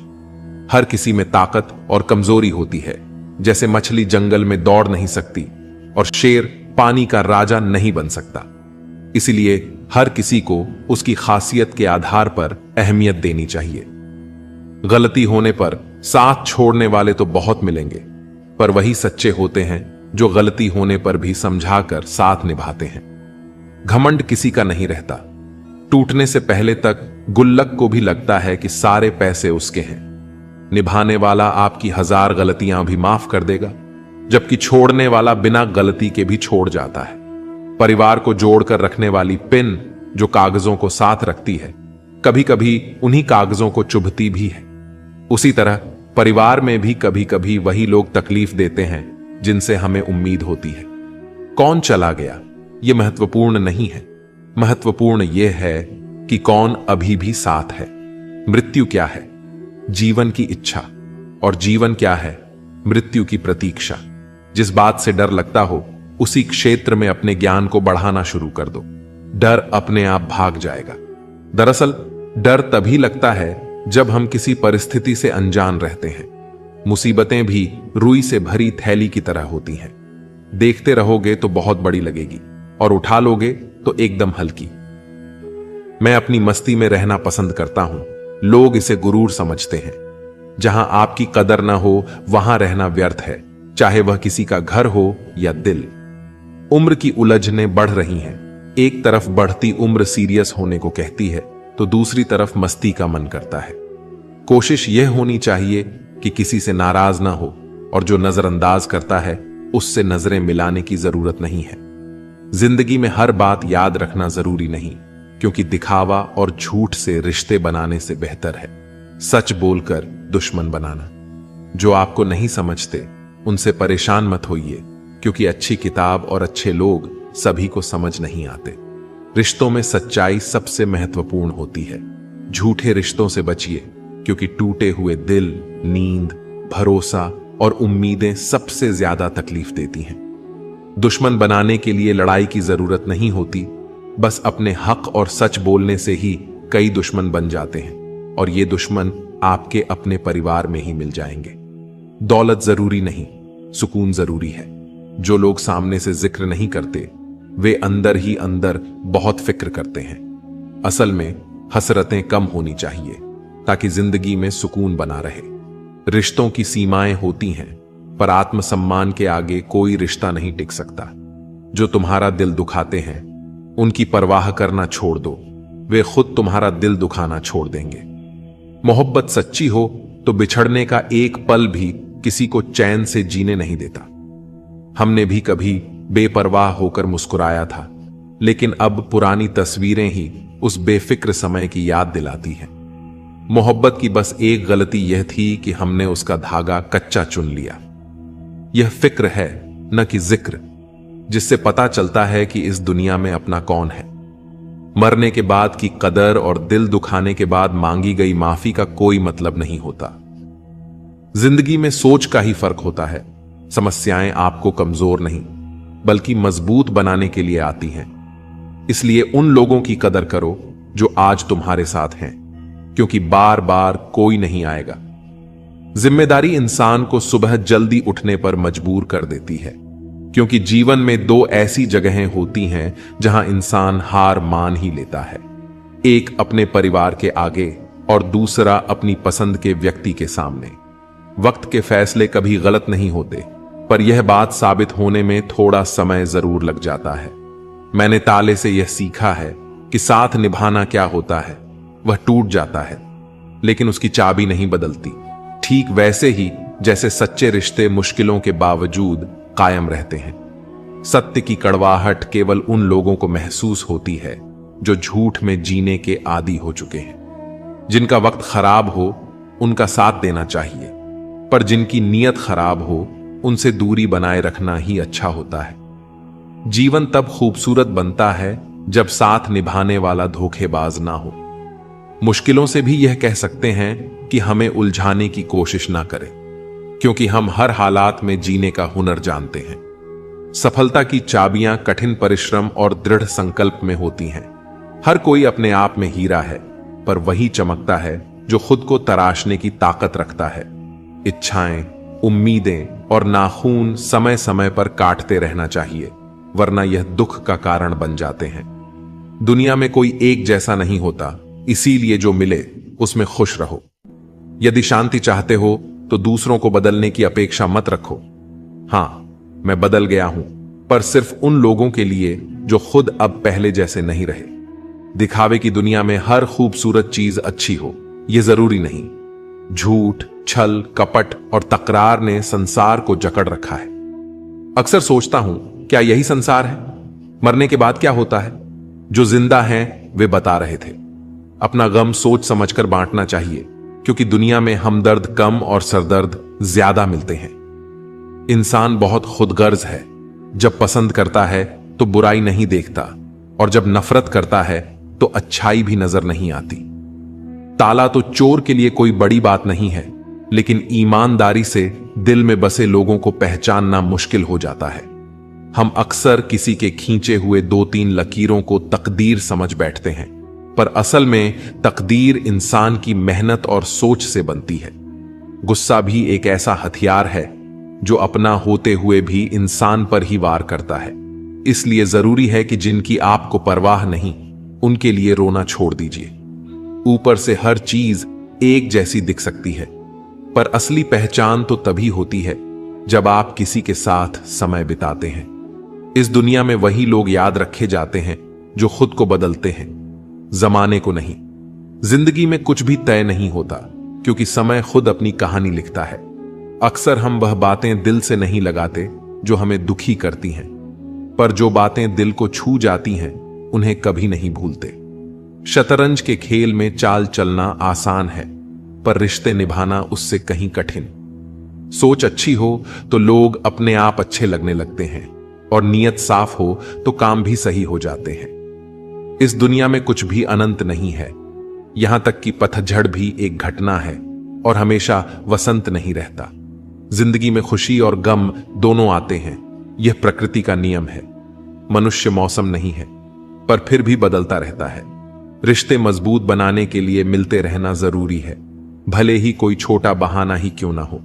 हर किसी में ताकत और कमजोरी होती है। जैसे मछली जंगल में दौड़ नहीं सकती और शेर पानी का राजा नहीं बन सकता, इसलिए हर किसी को उसकी खासियत के आधार पर अहमियत देनी चाहिए। गलती होने पर साथ छोड़ने वाले तो बहुत मिलेंगे, पर वही सच्चे होते हैं जो गलती होने पर भी समझाकर साथ निभाते हैं। घमंड किसी का नहीं रहता। टूटने से पहले तक गुल्लक को भी लगता है कि सारे पैसे उसके हैं। निभाने वाला आपकी 1000 गलतियां भी माफ कर देगा, जबकि छोड़ने वाला बिना गलती के भी छोड़ जाता है। परिवार को जोड़कर रखने वाली पिन जो कागजों को साथ रखती है, कभी कभी उन्हीं कागजों को चुभती भी है। उसी तरह परिवार में भी कभी कभी वही लोग तकलीफ देते हैं जिनसे हमें उम्मीद होती है। कौन चला गया यह महत्वपूर्ण नहीं है, महत्वपूर्ण यह है कि कौन अभी भी साथ है। मृत्यु क्या है? जीवन की इच्छा, और जीवन क्या है? मृत्यु की प्रतीक्षा। जिस बात से डर लगता हो उसी क्षेत्र में अपने ज्ञान को बढ़ाना शुरू कर दो, डर अपने आप भाग जाएगा। दरअसल डर तभी लगता है जब हम किसी परिस्थिति से अनजान रहते हैं। मुसीबतें भी रुई से भरी थैली की तरह होती हैं। देखते रहोगे तो बहुत बड़ी लगेगी और उठा लोगे तो एकदम हल्की। मैं अपनी मस्ती में रहना पसंद करता हूं। लोग इसे गुरूर समझते हैं। जहां आपकी कदर ना हो वहां रहना व्यर्थ है, चाहे वह किसी का घर हो या दिल। उम्र की उलझनें बढ़ रही हैं। एक तरफ बढ़ती उम्र सीरियस होने को कहती है, तो दूसरी तरफ मस्ती का मन करता है। कोशिश यह होनी चाहिए कि किसी से नाराज ना हो, और जो नजरअंदाज करता है उससे नजरें मिलाने की जरूरत नहीं है। जिंदगी में हर बात याद रखना जरूरी नहीं, क्योंकि दिखावा और झूठ से रिश्ते बनाने से बेहतर है सच बोलकर दुश्मन बनाना। जो आपको नहीं समझते उनसे परेशान मत होइए, क्योंकि अच्छी किताब और अच्छे लोग सभी को समझ नहीं आते। रिश्तों में सच्चाई सबसे महत्वपूर्ण होती है। झूठे रिश्तों से बचिए, क्योंकि टूटे हुए दिल, नींद, भरोसा और उम्मीदें सबसे ज्यादा तकलीफ देती हैं। दुश्मन बनाने के लिए लड़ाई की जरूरत नहीं होती, बस अपने हक और सच बोलने से ही कई दुश्मन बन जाते हैं, और ये दुश्मन आपके अपने परिवार में ही मिल जाएंगे। दौलत जरूरी नहीं, सुकून जरूरी है। जो लोग सामने से जिक्र नहीं करते, वे अंदर ही अंदर बहुत फिक्र करते हैं। असल में हसरतें कम होनी चाहिए, ताकि जिंदगी में सुकून बना रहे। रिश्तों की सीमाएं होती हैं, पर आत्मसम्मान के आगे कोई रिश्ता नहीं टिक सकता। जो तुम्हारा दिल दुखाते हैं, उनकी परवाह करना छोड़ दो, वे खुद तुम्हारा दिल दुखाना छोड़ देंगे। मोहब्बत सच्ची हो तो बिछड़ने का एक पल भी किसी को चैन से जीने नहीं देता। हमने भी कभी बेपरवाह होकर मुस्कुराया था, लेकिन अब पुरानी तस्वीरें ही उस बेफिक्र समय की याद दिलाती हैं। मोहब्बत की बस एक गलती यह थी कि हमने उसका धागा कच्चा चुन लिया। यह फिक्र है, न कि जिक्र, जिससे पता चलता है कि इस दुनिया में अपना कौन है। मरने के बाद की कदर और दिल दुखाने के बाद मांगी गई माफी का कोई मतलब नहीं होता। जिंदगी में सोच का ही फर्क होता है। समस्याएं आपको कमजोर नहीं, बल्कि मजबूत बनाने के लिए आती हैं। इसलिए उन लोगों की कदर करो जो आज तुम्हारे साथ हैं, क्योंकि बार बार कोई नहीं आएगा। जिम्मेदारी इंसान को सुबह जल्दी उठने पर मजबूर कर देती है, क्योंकि जीवन में दो ऐसी जगहें होती हैं जहां इंसान हार मान ही लेता है। एक अपने परिवार के आगे और दूसरा अपनी पसंद के व्यक्ति के सामने। वक्त के फैसले कभी गलत नहीं होते, पर यह बात साबित होने में थोड़ा समय जरूर लग जाता है। मैंने ताले से यह सीखा है कि साथ निभाना क्या होता है। वह टूट जाता है, लेकिन उसकी चाबी नहीं बदलती। ठीक वैसे ही जैसे सच्चे रिश्ते मुश्किलों के बावजूद कायम रहते हैं। सत्य की कड़वाहट केवल उन लोगों को महसूस होती है जो झूठ में जीने के आदी हो चुके हैं। जिनका वक्त खराब हो उनका साथ देना चाहिए, पर जिनकी नीयत खराब हो उनसे दूरी बनाए रखना ही अच्छा होता है। जीवन तब खूबसूरत बनता है जब साथ निभाने वाला धोखेबाज ना हो। मुश्किलों से भी यह कह सकते हैं कि हमें उलझाने की कोशिश ना करें, क्योंकि हम हर हालात में जीने का हुनर जानते हैं। सफलता की चाबियां कठिन परिश्रम और दृढ़ संकल्प में होती हैं। हर कोई अपने आप में हीरा है, पर वही चमकता है जो खुद को तराशने की ताकत रखता है। इच्छाएं, उम्मीदें और नाखून समय समय पर काटते रहना चाहिए, वरना यह दुख का कारण बन जाते हैं। दुनिया में कोई एक जैसा नहीं होता, इसीलिए जो मिले उसमें खुश रहो। यदि शांति चाहते हो तो दूसरों को बदलने की अपेक्षा मत रखो। हां, मैं बदल गया हूं, पर सिर्फ उन लोगों के लिए जो खुद अब पहले जैसे नहीं रहे। दिखावे की दुनिया में हर खूबसूरत चीज अच्छी हो, यह जरूरी नहीं। झूठ, छल, कपट और तकरार ने संसार को जकड़ रखा है। अक्सर सोचता हूं, क्या यही संसार है? मरने के बाद क्या होता है? जो जिंदा हैं वे बता रहे थे। अपना गम सोच समझकर बांटना चाहिए, क्योंकि दुनिया में हमदर्द कम और सरदर्द ज्यादा मिलते हैं। इंसान बहुत खुदगर्ज है। जब पसंद करता है तो बुराई नहीं देखता, और जब नफरत करता है तो अच्छाई भी नजर नहीं आती। ताला तो चोर के लिए कोई बड़ी बात नहीं है, लेकिन ईमानदारी से दिल में बसे लोगों को पहचानना मुश्किल हो जाता है। हम अक्सर किसी के खींचे हुए 2-3 लकीरों को तकदीर समझ बैठते हैं, पर असल में तकदीर इंसान की मेहनत और सोच से बनती है। गुस्सा भी एक ऐसा हथियार है जो अपना होते हुए भी इंसान पर ही वार करता है। इसलिए जरूरी है कि जिनकी आपको परवाह नहीं, उनके लिए रोना छोड़ दीजिए। ऊपर से हर चीज एक जैसी दिख सकती है, पर असली पहचान तो तभी होती है जब आप किसी के साथ समय बिताते हैं। इस दुनिया में वही लोग याद रखे जाते हैं जो खुद को बदलते हैं, जमाने को नहीं। जिंदगी में कुछ भी तय नहीं होता, क्योंकि समय खुद अपनी कहानी लिखता है। अक्सर हम वह बातें दिल से नहीं लगाते जो हमें दुखी करती हैं, पर जो बातें दिल को छू जाती हैं उन्हें कभी नहीं भूलते। शतरंज के खेल में चाल चलना आसान है, पर रिश्ते निभाना उससे कहीं कठिन। सोच अच्छी हो तो लोग अपने आप अच्छे लगने लगते हैं, और नीयत साफ हो तो काम भी सही हो जाते हैं। इस दुनिया में कुछ भी अनंत नहीं है, यहां तक कि पतझड़ भी एक घटना है, और हमेशा वसंत नहीं रहता। जिंदगी में खुशी और गम दोनों आते हैं, यह प्रकृति का नियम है। मनुष्य मौसम नहीं है, पर फिर भी बदलता रहता है। रिश्ते मजबूत बनाने के लिए मिलते रहना जरूरी है, भले ही कोई छोटा बहाना ही क्यों ना हो।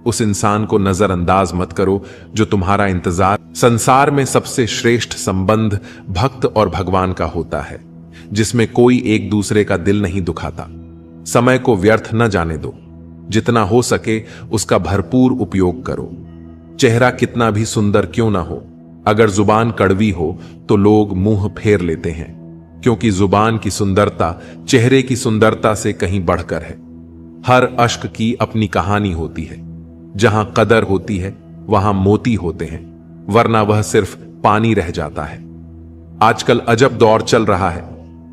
उस इंसान को नजरअंदाज मत करो जो तुम्हारा इंतजार। संसार में सबसे श्रेष्ठ संबंध भक्त और भगवान का होता है, जिसमें कोई एक दूसरे का दिल नहीं दुखाता। समय को व्यर्थ न जाने दो, जितना हो सके उसका भरपूर उपयोग करो। चेहरा कितना भी सुंदर क्यों ना हो, अगर जुबान कड़वी हो तो लोग मुंह फेर लेते हैं, क्योंकि जुबान की सुंदरता चेहरे की सुंदरता से कहीं बढ़कर है। हर अश्क की अपनी कहानी होती है, जहां कदर होती है वहां मोती होते हैं, वरना वह सिर्फ पानी रह जाता है। आजकल अजब दौर चल रहा है,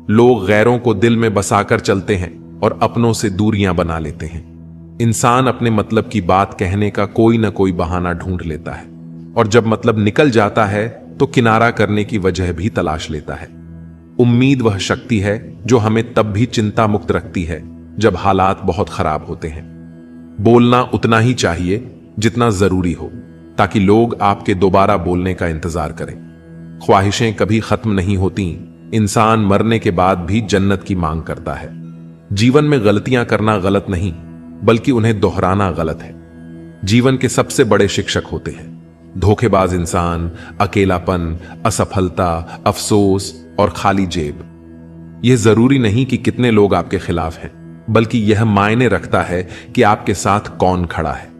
लोग गैरों को दिल में बसाकर चलते हैं और अपनों से दूरियां बना लेते हैं। इंसान अपने मतलब की बात कहने का कोई ना कोई बहाना ढूंढ लेता है, और जब मतलब निकल जाता है तो किनारा करने की वजह भी तलाश लेता है। उम्मीद वह शक्ति है जो हमें तब भी चिंता मुक्त रखती है जब हालात बहुत खराब होते हैं। बोलना उतना ही चाहिए जितना जरूरी हो, ताकि लोग आपके दोबारा बोलने का इंतजार करें। ख्वाहिशें कभी खत्म नहीं होती, इंसान मरने के बाद भी जन्नत की मांग करता है। जीवन में गलतियां करना गलत नहीं, बल्कि उन्हें दोहराना गलत है। जीवन के सबसे बड़े शिक्षक होते हैं धोखेबाज इंसान, अकेलापन, असफलता, अफसोस और खाली जेब। यह जरूरी नहीं कि कितने लोग आपके खिलाफ हैं, बल्कि यह मायने रखता है कि आपके साथ कौन खड़ा है।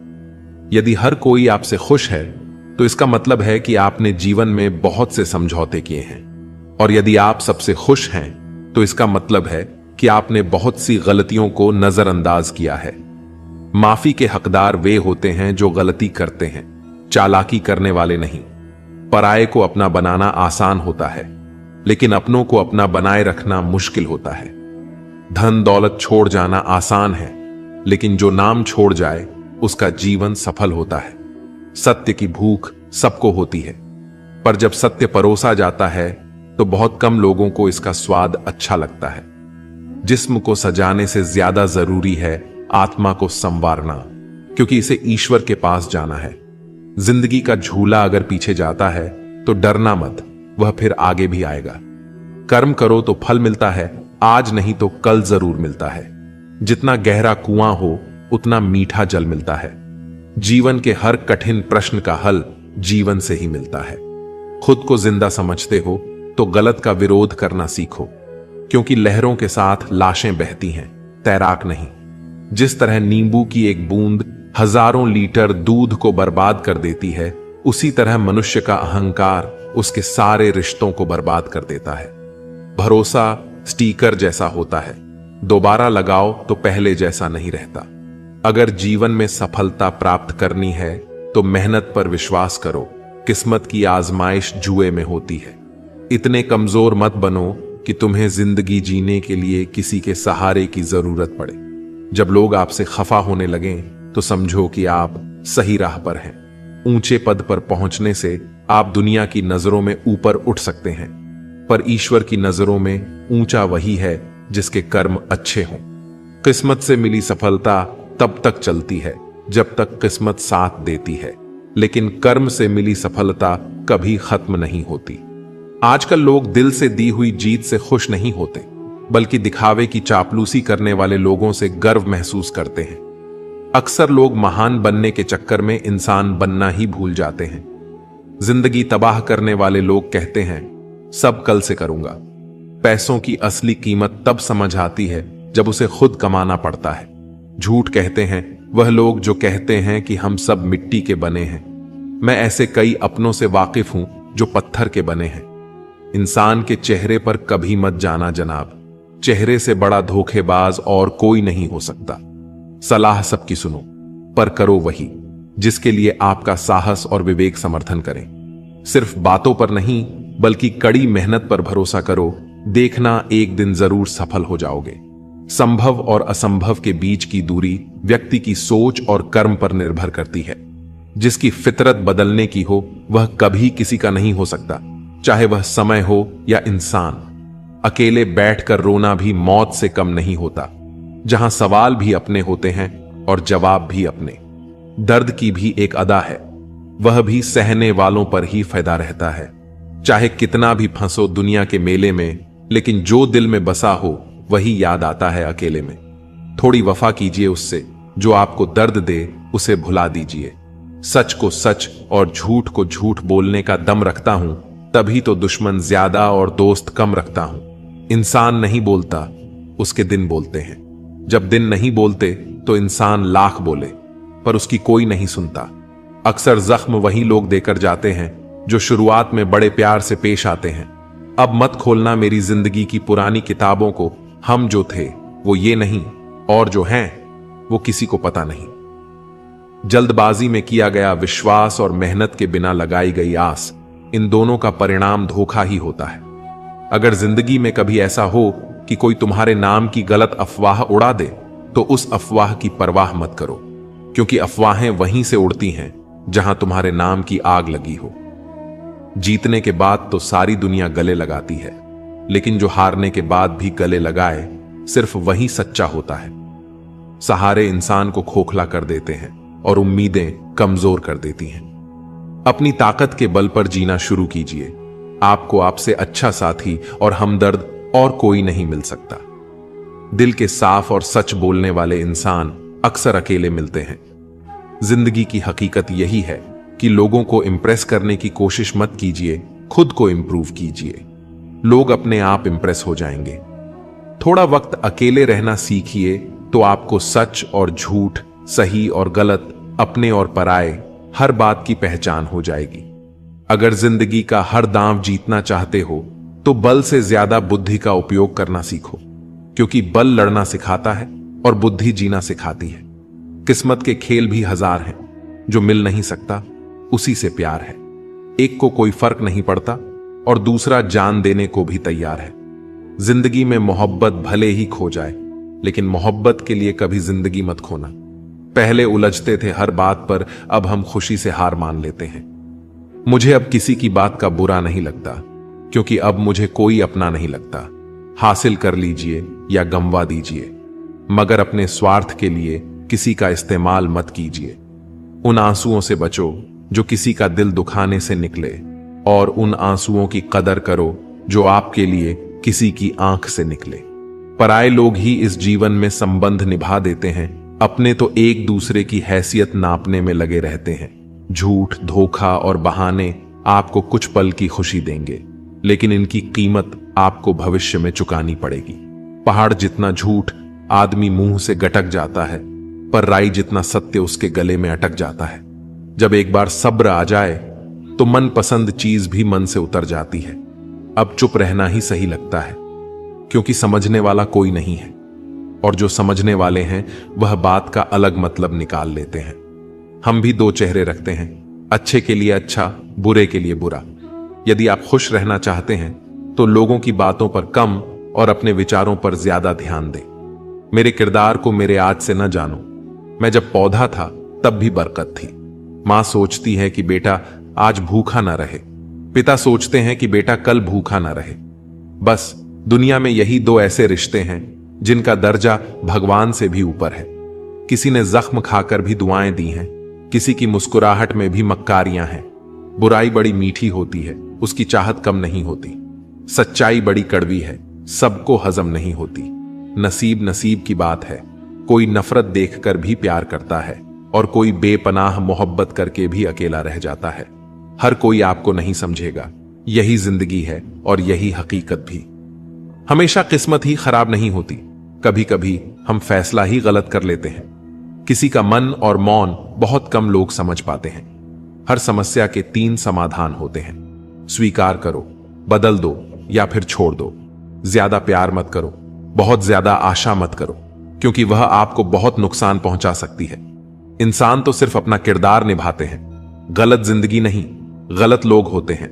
यदि हर कोई आपसे खुश है तो इसका मतलब है कि आपने जीवन में बहुत से समझौते किए हैं, और यदि आप सबसे खुश हैं तो इसका मतलब है कि आपने बहुत सी गलतियों को नजरअंदाज किया है। माफी के हकदार वे होते हैं जो गलती करते हैं, चालाकी करने वाले नहीं। पराये को अपना बनाना आसान होता है, लेकिन अपनों को अपना बनाए रखना मुश्किल होता है। धन दौलत छोड़ जाना आसान है, लेकिन जो नाम छोड़ जाए उसका जीवन सफल होता है। सत्य की भूख सबको होती है, पर जब सत्य परोसा जाता है तो बहुत कम लोगों को इसका स्वाद अच्छा लगता है। जिस्म को सजाने से ज्यादा जरूरी है आत्मा को संवारना, क्योंकि इसे ईश्वर के पास जाना है। जिंदगी का झूला अगर पीछे जाता है तो डरना मत, वह फिर आगे भी आएगा। कर्म करो तो फल मिलता है, आज नहीं तो कल जरूर मिलता है। जितना गहरा कुआं हो उतना मीठा जल मिलता है। जीवन के हर कठिन प्रश्न का हल जीवन से ही मिलता है। खुद को जिंदा समझते हो तो गलत का विरोध करना सीखो, क्योंकि लहरों के साथ लाशें बहती हैं, तैराक नहीं। जिस तरह नींबू की एक बूंद हजारों लीटर दूध को बर्बाद कर देती है, उसी तरह मनुष्य का अहंकार उसके सारे रिश्तों को बर्बाद कर देता है। भरोसा स्टीकर जैसा होता है, दोबारा लगाओ तो पहले जैसा नहीं रहता। अगर जीवन में सफलता प्राप्त करनी है तो मेहनत पर विश्वास करो। किस्मत की आजमाइश जुए में होती है। इतने कमजोर मत बनो कि तुम्हें जिंदगी जीने के लिए किसी के सहारे की जरूरत पड़े। जब लोग आपसे खफा होने लगें तो समझो कि आप सही राह पर हैं। ऊंचे पद पर पहुंचने से आप दुनिया की नजरों में ऊपर उठ सकते हैं, पर ईश्वर की नजरों में ऊंचा वही है जिसके कर्म अच्छे हों। किस्मत से मिली सफलता तब तक चलती है जब तक किस्मत साथ देती है, लेकिन कर्म से मिली सफलता कभी खत्म नहीं होती। आजकल लोग दिल से दी हुई जीत से खुश नहीं होते, बल्कि दिखावे की चापलूसी करने वाले लोगों से गर्व महसूस करते हैं। अक्सर लोग महान बनने के चक्कर में इंसान बनना ही भूल जाते हैं। जिंदगी तबाह करने वाले लोग कहते हैं सब कल से करूंगा। पैसों की असली कीमत तब समझ आती है जब उसे खुद कमाना पड़ता है। झूठ कहते हैं वह लोग जो कहते हैं कि हम सब मिट्टी के बने हैं। मैं ऐसे कई अपनों से वाकिफ हूं जो पत्थर के बने हैं। इंसान के चेहरे पर कभी मत जाना जनाब, चेहरे से बड़ा धोखेबाज और कोई नहीं हो सकता। सलाह सबकी सुनो, पर करो वही जिसके लिए आपका साहस और विवेक समर्थन करें। सिर्फ बातों पर नहीं बल्कि कड़ी मेहनत पर भरोसा करो, देखना एक दिन जरूर सफल हो जाओगे। संभव और असंभव के बीच की दूरी व्यक्ति की सोच और कर्म पर निर्भर करती है। जिसकी फितरत बदलने की हो वह कभी किसी का नहीं हो सकता, चाहे वह समय हो या इंसान। अकेले बैठकर रोना भी मौत से कम नहीं होता। जहां सवाल भी अपने होते हैं और जवाब भी अपने। दर्द की भी एक अदा है, वह भी सहने वालों पर ही फायदा रहता है। चाहे कितना भी फंसो दुनिया के मेले में, लेकिन जो दिल में बसा हो वही याद आता है अकेले में। थोड़ी वफा कीजिए उससे, जो आपको दर्द दे उसे भुला दीजिए। सच को सच और झूठ को झूठ बोलने का दम रखता हूं, तभी तो दुश्मन ज्यादा और दोस्त कम रखता हूं। इंसान नहीं बोलता, उसके दिन बोलते हैं। जब दिन नहीं बोलते तो इंसान लाख बोले, पर उसकी कोई नहीं सुनता। अक्सर जख्म वही लोग देकर जाते हैं जो शुरुआत में बड़े प्यार से पेश आते हैं। अब मत खोलना मेरी जिंदगी की पुरानी किताबों को, हम जो थे वो ये नहीं, और जो हैं वो किसी को पता नहीं। जल्दबाजी में किया गया विश्वास और मेहनत के बिना लगाई गई आस, इन दोनों का परिणाम धोखा ही होता है। अगर जिंदगी में कभी ऐसा हो कि कोई तुम्हारे नाम की गलत अफवाह उड़ा दे, तो उस अफवाह की परवाह मत करो, क्योंकि अफवाहें वहीं से उड़ती हैं जहां तुम्हारे नाम की आग लगी हो। जीतने के बाद तो सारी दुनिया गले लगाती है, लेकिन जो हारने के बाद भी गले लगाए, सिर्फ वही सच्चा होता है। सहारे इंसान को खोखला कर देते हैं और उम्मीदें कमजोर कर देती हैं। अपनी ताकत के बल पर जीना शुरू कीजिए। आपको आपसे अच्छा साथी और हमदर्द और कोई नहीं मिल सकता। दिल के साफ और सच बोलने वाले इंसान अक्सर अकेले मिलते हैं। जिंदगी की हकीकत यही है कि लोगों को इंप्रेस करने की कोशिश मत कीजिए, खुद को इंप्रूव कीजिए। लोग अपने आप इंप्रेस हो जाएंगे। थोड़ा वक्त अकेले रहना सीखिए तो आपको सच और झूठ, सही और गलत, अपने और पराये, हर बात की पहचान हो जाएगी। अगर जिंदगी का हर दांव जीतना चाहते हो तो बल से ज्यादा बुद्धि का उपयोग करना सीखो, क्योंकि बल लड़ना सिखाता है और बुद्धि जीना सिखाती है। किस्मत के खेल भी हजार हैं, जो मिल नहीं सकता उसी से प्यार है। एक को कोई फर्क नहीं पड़ता और दूसरा जान देने को भी तैयार है। जिंदगी में मोहब्बत भले ही खो जाए, लेकिन मोहब्बत के लिए कभी जिंदगी मत खोना। पहले उलझते थे हर बात पर, अब हम खुशी से हार मान लेते हैं। मुझे अब किसी की बात का बुरा नहीं लगता, क्योंकि अब मुझे कोई अपना नहीं लगता। हासिल कर लीजिए या गंवा दीजिए, मगर अपने स्वार्थ के लिए किसी का इस्तेमाल मत कीजिए। उन आंसुओं से बचो जो किसी का दिल दुखाने से निकले, और उन आंसुओं की कदर करो जो आपके लिए किसी की आंख से निकले। पराये लोग ही इस जीवन में संबंध निभा देते हैं, अपने तो एक दूसरे की हैसियत नापने में लगे रहते हैं। झूठ, धोखा और बहाने आपको कुछ पल की खुशी देंगे, लेकिन इनकी कीमत आपको भविष्य में चुकानी पड़ेगी। पहाड़ जितना झूठ आदमी मुंह से गटक जाता है, पर राई जितना सत्य उसके गले में अटक जाता है। जब एक बार सब्र आ जाए तो मनपसंद चीज भी मन से उतर जाती है। अब चुप रहना ही सही लगता है, क्योंकि समझने वाला कोई नहीं है, और जो समझने वाले हैं वह बात का अलग मतलब निकाल लेते हैं। हम भी दो चेहरे रखते हैं, अच्छे के लिए अच्छा, बुरे के लिए बुरा। यदि आप खुश रहना चाहते हैं तो लोगों की बातों पर कम और अपने विचारों पर ज्यादा ध्यान दें। मेरे किरदार को मेरे आज से न जानो। मैं जब पौधा था तब भी बरकत थी। मां सोचती है कि बेटा आज भूखा ना रहे, पिता सोचते हैं कि बेटा कल भूखा ना रहे। बस दुनिया में यही दो ऐसे रिश्ते हैं जिनका दर्जा भगवान से भी ऊपर है। किसी ने जख्म खाकर भी दुआएं दी हैं, किसी की मुस्कुराहट में भी मक्कारियां हैं। बुराई बड़ी मीठी होती है, उसकी चाहत कम नहीं होती। सच्चाई बड़ी कड़वी है, सबको हजम नहीं होती। नसीब नसीब की बात है, कोई नफरत देखकर भी प्यार करता है और कोई बेपनाह मोहब्बत करके भी अकेला रह जाता है। हर कोई आपको नहीं समझेगा, यही जिंदगी है और यही हकीकत भी। हमेशा किस्मत ही खराब नहीं होती, कभी कभी हम फैसला ही गलत कर लेते हैं। किसी का मन और मौन बहुत कम लोग समझ पाते हैं। हर समस्या के 3 समाधान होते हैं। स्वीकार करो, बदल दो या फिर छोड़ दो। ज्यादा प्यार मत करो, बहुत ज्यादा आशा मत करो, क्योंकि वह आपको बहुत नुकसान पहुंचा सकती है। इंसान तो सिर्फ अपना किरदार निभाते हैं, गलत जिंदगी नहीं, गलत लोग होते हैं।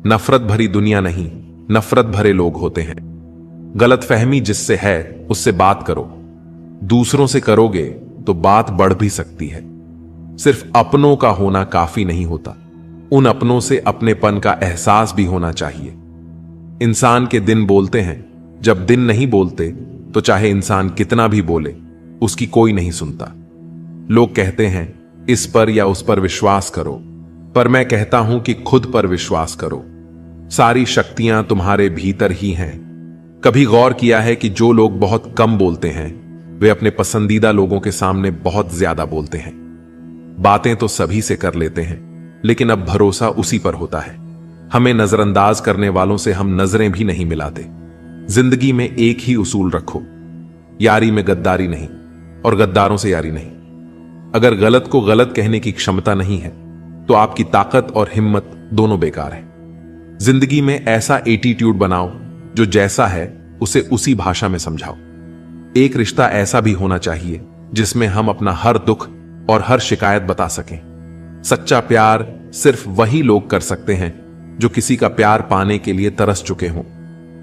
नफरत भरी दुनिया नहीं, नफरत भरे लोग होते हैं। गलत फहमी जिससे है उससे बात करो। दूसरों से करोगे तो बात बढ़ भी सकती है। सिर्फ अपनों का होना काफी नहीं होता, उन अपनों से अपनेपन का एहसास भी होना चाहिए। इंसान के दिन बोलते हैं, जब दिन नहीं बोलते तो चाहे इंसान कितना भी बोले उसकी कोई नहीं सुनता। लोग कहते हैं इस पर या उस पर विश्वास करो, पर मैं कहता हूं कि खुद पर विश्वास करो। सारी शक्तियां तुम्हारे भीतर ही हैं। कभी गौर किया है कि जो लोग बहुत कम बोलते हैं वे अपने पसंदीदा लोगों के सामने बहुत ज्यादा बोलते हैं। बातें तो सभी से कर लेते हैं, लेकिन अब भरोसा उसी पर होता है। हमें नजरअंदाज करने वालों से हम नजरें भी नहीं मिलाते। जिंदगी में एक ही उसूल रखो, यारी में गद्दारी नहीं और गद्दारों से यारी नहीं। अगर गलत को गलत कहने की क्षमता नहीं है तो आपकी ताकत और हिम्मत दोनों बेकार है। जिंदगी में ऐसा एटीट्यूड बनाओ जो जैसा है उसे उसी भाषा में समझाओ। एक रिश्ता ऐसा भी होना चाहिए जिसमें हम अपना हर दुख और हर शिकायत बता सकें। सच्चा प्यार सिर्फ वही लोग कर सकते हैं जो किसी का प्यार पाने के लिए तरस चुके हों।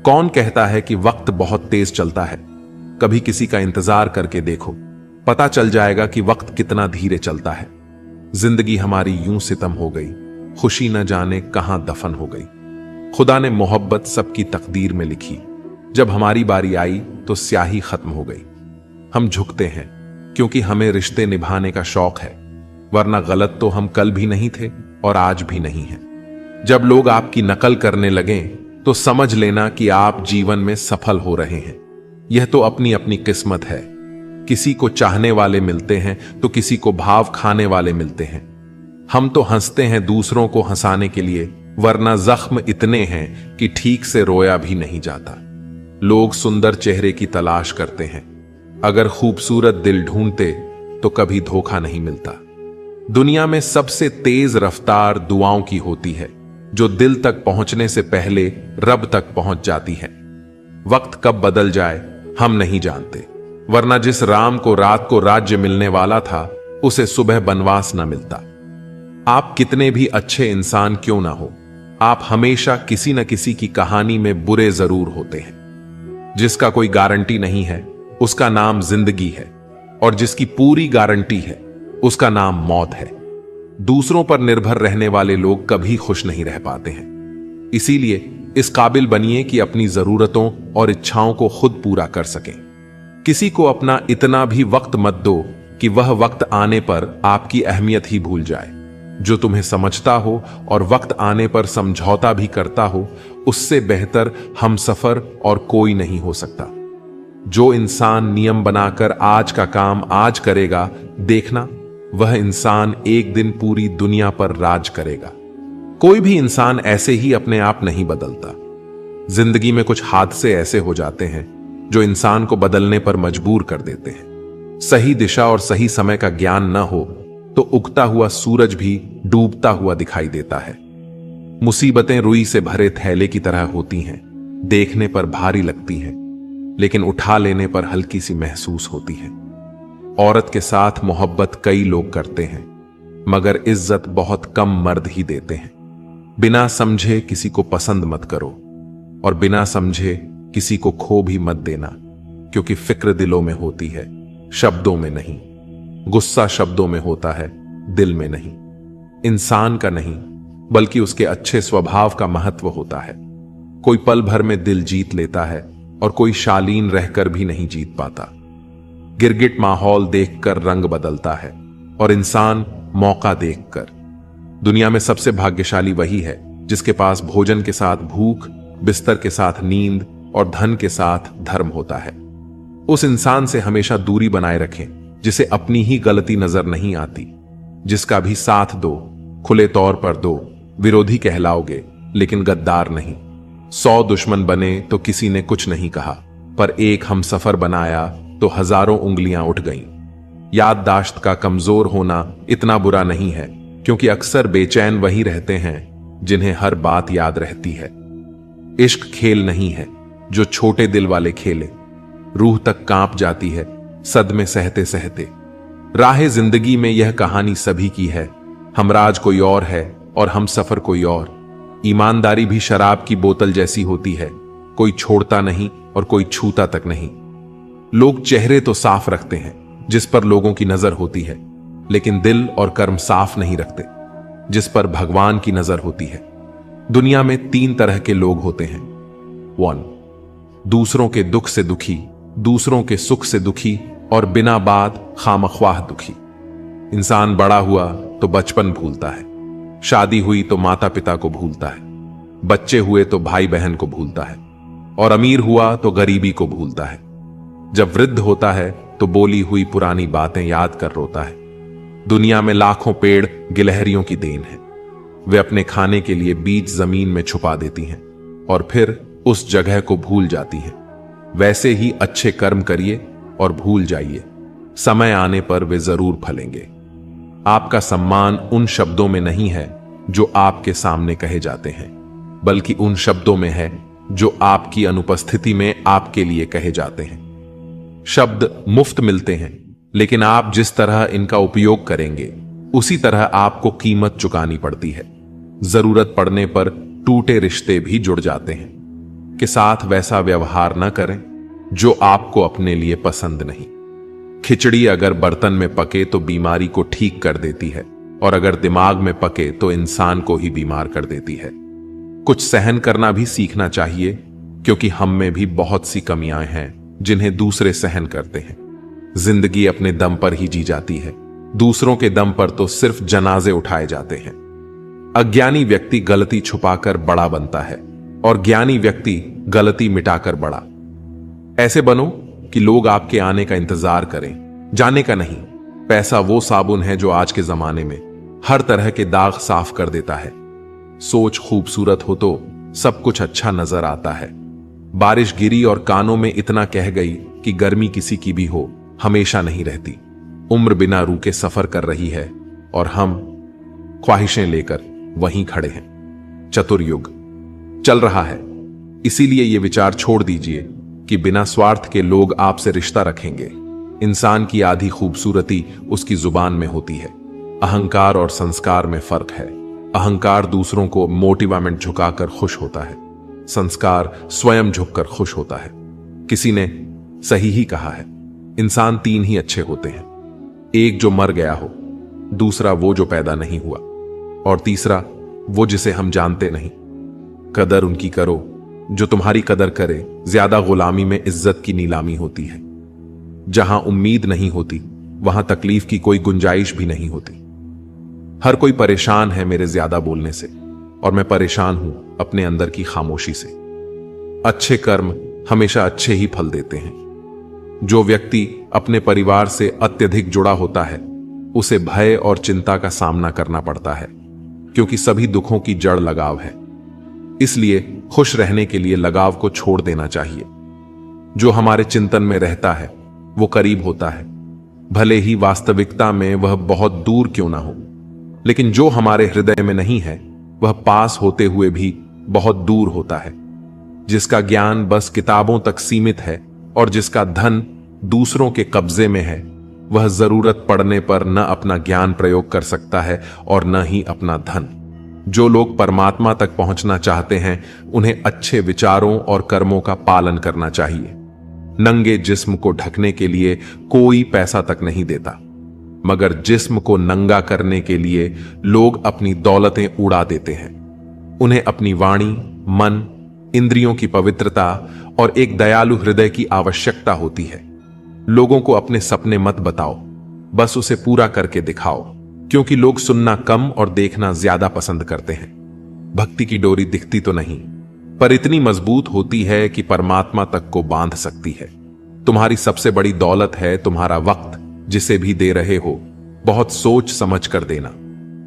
कौन कहता है कि वक्त बहुत तेज चलता है? कभी किसी का इंतजार करके देखो, पता चल जाएगा कि वक्त कितना धीरे चलता है। जिंदगी हमारी यूं सितम हो गई, खुशी न जाने कहां दफन हो गई। खुदा ने मोहब्बत सबकी तकदीर में लिखी, जब हमारी बारी आई तो स्याही खत्म हो गई। हम झुकते हैं क्योंकि हमें रिश्ते निभाने का शौक है, वरना गलत तो हम कल भी नहीं थे और आज भी नहीं हैं। जब लोग आपकी नकल करने लगें तो समझ लेना कि आप जीवन में सफल हो रहे हैं। यह तो अपनी अपनी किस्मत है। किसी को चाहने वाले मिलते हैं तो किसी को भाव खाने वाले मिलते हैं। हम तो हंसते हैं दूसरों को हंसाने के लिए, वरना जख्म इतने हैं कि ठीक से रोया भी नहीं जाता। लोग सुंदर चेहरे की तलाश करते हैं, अगर खूबसूरत दिल ढूंढते तो कभी धोखा नहीं मिलता। दुनिया में सबसे तेज रफ्तार दुआओं की होती है, जो दिल तक पहुंचने से पहले रब तक पहुंच जाती है। वक्त कब बदल जाए हम नहीं जानते, वरना जिस राम को रात को राज्य मिलने वाला था उसे सुबह बनवास न मिलता। आप कितने भी अच्छे इंसान क्यों ना हो, आप हमेशा किसी न किसी की कहानी में बुरे जरूर होते हैं। जिसका कोई गारंटी नहीं है उसका नाम जिंदगी है, और जिसकी पूरी गारंटी है उसका नाम मौत है। दूसरों पर निर्भर रहने वाले लोग कभी खुश नहीं रह पाते हैं। इसीलिए इस काबिल बनिए कि अपनी जरूरतों और इच्छाओं को खुद पूरा कर सकें। किसी को अपना इतना भी वक्त मत दो कि वह वक्त आने पर आपकी अहमियत ही भूल जाए। जो तुम्हें समझता हो और वक्त आने पर समझौता भी करता हो, उससे बेहतर हमसफर और कोई नहीं हो सकता। जो इंसान नियम बनाकर आज का काम आज करेगा, देखना वह इंसान एक दिन पूरी दुनिया पर राज करेगा। कोई भी इंसान ऐसे ही अपने आप नहीं बदलता। जिंदगी में कुछ हादसे ऐसे हो जाते हैं जो इंसान को बदलने पर मजबूर कर देते हैं। सही दिशा और सही समय का ज्ञान न हो तो उगता हुआ सूरज भी डूबता हुआ दिखाई देता है। मुसीबतें रुई से भरे थैले की तरह होती हैं, देखने पर भारी लगती हैं, लेकिन उठा लेने पर हल्की सी महसूस होती है। औरत के साथ मोहब्बत कई लोग करते हैं, मगर इज्जत बहुत कम मर्द ही देते हैं। बिना समझे किसी को पसंद मत करो, और बिना समझे किसी को खो भी मत देना, क्योंकि फिक्र दिलों में होती है, शब्दों में नहीं। गुस्सा शब्दों में होता है, दिल में नहीं। इंसान का नहीं, बल्कि उसके अच्छे स्वभाव का महत्व होता है। कोई पल भर में दिल जीत लेता है और कोई शालीन रहकर भी नहीं जीत पाता। गिरगिट माहौल देखकर रंग बदलता है और इंसान मौका देखकर। दुनिया में सबसे भाग्यशाली वही है जिसके पास भोजन के साथ भूख, बिस्तर के साथ नींद और धन के साथ धर्म होता है। उस इंसान से हमेशा दूरी बनाए रखें जिसे अपनी ही गलती नजर नहीं आती। जिसका भी साथ दो, खुले तौर पर दो, विरोधी कहलाओगे लेकिन गद्दार नहीं। 100 दुश्मन बने तो किसी ने कुछ नहीं कहा, पर एक हमसफर बनाया तो हजारों उंगलियां उठ गईं। याददाश्त का कमजोर होना इतना बुरा नहीं है, क्योंकि अक्सर बेचैन वही रहते हैं जिन्हें हर बात याद रहती है। इश्क खेल नहीं है जो छोटे दिल वाले खेले, रूह तक कांप जाती है सदमे सहते सहते। राह जिंदगी में यह कहानी सभी की है, हमराज कोई और है और हम सफर कोई और। ईमानदारी भी शराब की बोतल जैसी होती है, कोई छोड़ता नहीं और कोई छूता तक नहीं। लोग चेहरे तो साफ रखते हैं जिस पर लोगों की नजर होती है, लेकिन दिल और कर्म साफ नहीं रखते जिस पर भगवान की नजर होती है। दुनिया में 3 तरह के लोग होते हैं। 1, दूसरों के दुख से दुखी, दूसरों के सुख से दुखी और बिना बात खामख्वाह दुखी। इंसान बड़ा हुआ तो बचपन भूलता है, शादी हुई तो माता पिता को भूलता है, बच्चे हुए तो भाई बहन को भूलता है, और अमीर हुआ तो गरीबी को भूलता है। जब वृद्ध होता है तो बोली हुई पुरानी बातें याद कर रोता है। दुनिया में लाखों पेड़ गिलहरियों की देन है, वे अपने खाने के लिए बीज जमीन में छुपा देती हैं और फिर उस जगह को भूल जाती हैं। वैसे ही अच्छे कर्म करिए और भूल जाइए, समय आने पर वे जरूर फलेंगे। आपका सम्मान उन शब्दों में नहीं है जो आपके सामने कहे जाते हैं, बल्कि उन शब्दों में है जो आपकी अनुपस्थिति में आपके लिए कहे जाते हैं। शब्द मुफ्त मिलते हैं, लेकिन आप जिस तरह इनका उपयोग करेंगे उसी तरह आपको कीमत चुकानी पड़ती है। जरूरत पड़ने पर टूटे रिश्ते भी जुड़ जाते हैं। के साथ वैसा व्यवहार न करें जो आपको अपने लिए पसंद नहीं। खिचड़ी अगर बर्तन में पके तो बीमारी को ठीक कर देती है, और अगर दिमाग में पके तो इंसान को ही बीमार कर देती है। कुछ सहन करना भी सीखना चाहिए, क्योंकि हम में भी बहुत सी कमियां हैं जिन्हें दूसरे सहन करते हैं। जिंदगी अपने दम पर ही जी जाती है, दूसरों के दम पर तो सिर्फ जनाजे उठाए जाते हैं। अज्ञानी व्यक्ति गलती छुपाकर बड़ा बनता है और ज्ञानी व्यक्ति गलती मिटाकर बड़ा। ऐसे बनो कि लोग आपके आने का इंतजार करें, जाने का नहीं। पैसा वो साबुन है जो आज के जमाने में हर तरह के दाग साफ कर देता है। सोच खूबसूरत हो तो सब कुछ अच्छा नजर आता है। बारिश गिरी और कानों में इतना कह गई कि गर्मी किसी की भी हो, हमेशा नहीं रहती। उम्र बिना रुके सफर कर रही है और हम ख्वाहिशें लेकर वहीं खड़े हैं। चतुर्युग चल रहा है, इसीलिए ये विचार छोड़ दीजिए कि बिना स्वार्थ के लोग आपसे रिश्ता रखेंगे। इंसान की आधी खूबसूरती उसकी जुबान में होती है। अहंकार और संस्कार में फर्क है। अहंकार दूसरों को मोटिवेमेंट झुकाकर खुश होता है, संस्कार स्वयं झुककर खुश होता है। किसी ने सही ही कहा है, इंसान 3 ही अच्छे होते हैं, एक जो मर गया हो, दूसरा वो जो पैदा नहीं हुआ, और तीसरा वो जिसे हम जानते नहीं। कदर उनकी करो जो तुम्हारी कदर करे। ज्यादा गुलामी में इज्जत की नीलामी होती है। जहां उम्मीद नहीं होती वहां तकलीफ की कोई गुंजाइश भी नहीं होती। हर कोई परेशान है मेरे ज्यादा बोलने से, और मैं परेशान हूं अपने अंदर की खामोशी से। अच्छे कर्म हमेशा अच्छे ही फल देते हैं। जो व्यक्ति अपने परिवार से अत्यधिक जुड़ा होता है उसे भय और चिंता का सामना करना पड़ता है, क्योंकि सभी दुखों की जड़ लगाव है। इसलिए खुश रहने के लिए लगाव को छोड़ देना चाहिए। जो हमारे चिंतन में रहता है वो करीब होता है, भले ही वास्तविकता में वह बहुत दूर क्यों ना हो। लेकिन जो हमारे हृदय में नहीं है वह पास होते हुए भी बहुत दूर होता है। जिसका ज्ञान बस किताबों तक सीमित है और जिसका धन दूसरों के कब्जे में है, वह जरूरत पड़ने पर न अपना ज्ञान प्रयोग कर सकता है और न ही अपना धन। जो लोग परमात्मा तक पहुंचना चाहते हैं उन्हें अच्छे विचारों और कर्मों का पालन करना चाहिए। नंगे जिस्म को ढकने के लिए कोई पैसा तक नहीं देता, मगर जिस्म को नंगा करने के लिए लोग अपनी दौलतें उड़ा देते हैं। उन्हें अपनी वाणी, मन, इंद्रियों की पवित्रता और एक दयालु हृदय की आवश्यकता होती है। लोगों को अपने सपने मत बताओ, बस उसे पूरा करके दिखाओ, क्योंकि लोग सुनना कम और देखना ज्यादा पसंद करते हैं। भक्ति की डोरी दिखती तो नहीं, पर इतनी मजबूत होती है कि परमात्मा तक को बांध सकती है। तुम्हारी सबसे बड़ी दौलत है तुम्हारा वक्त, जिसे भी दे रहे हो बहुत सोच समझ कर देना।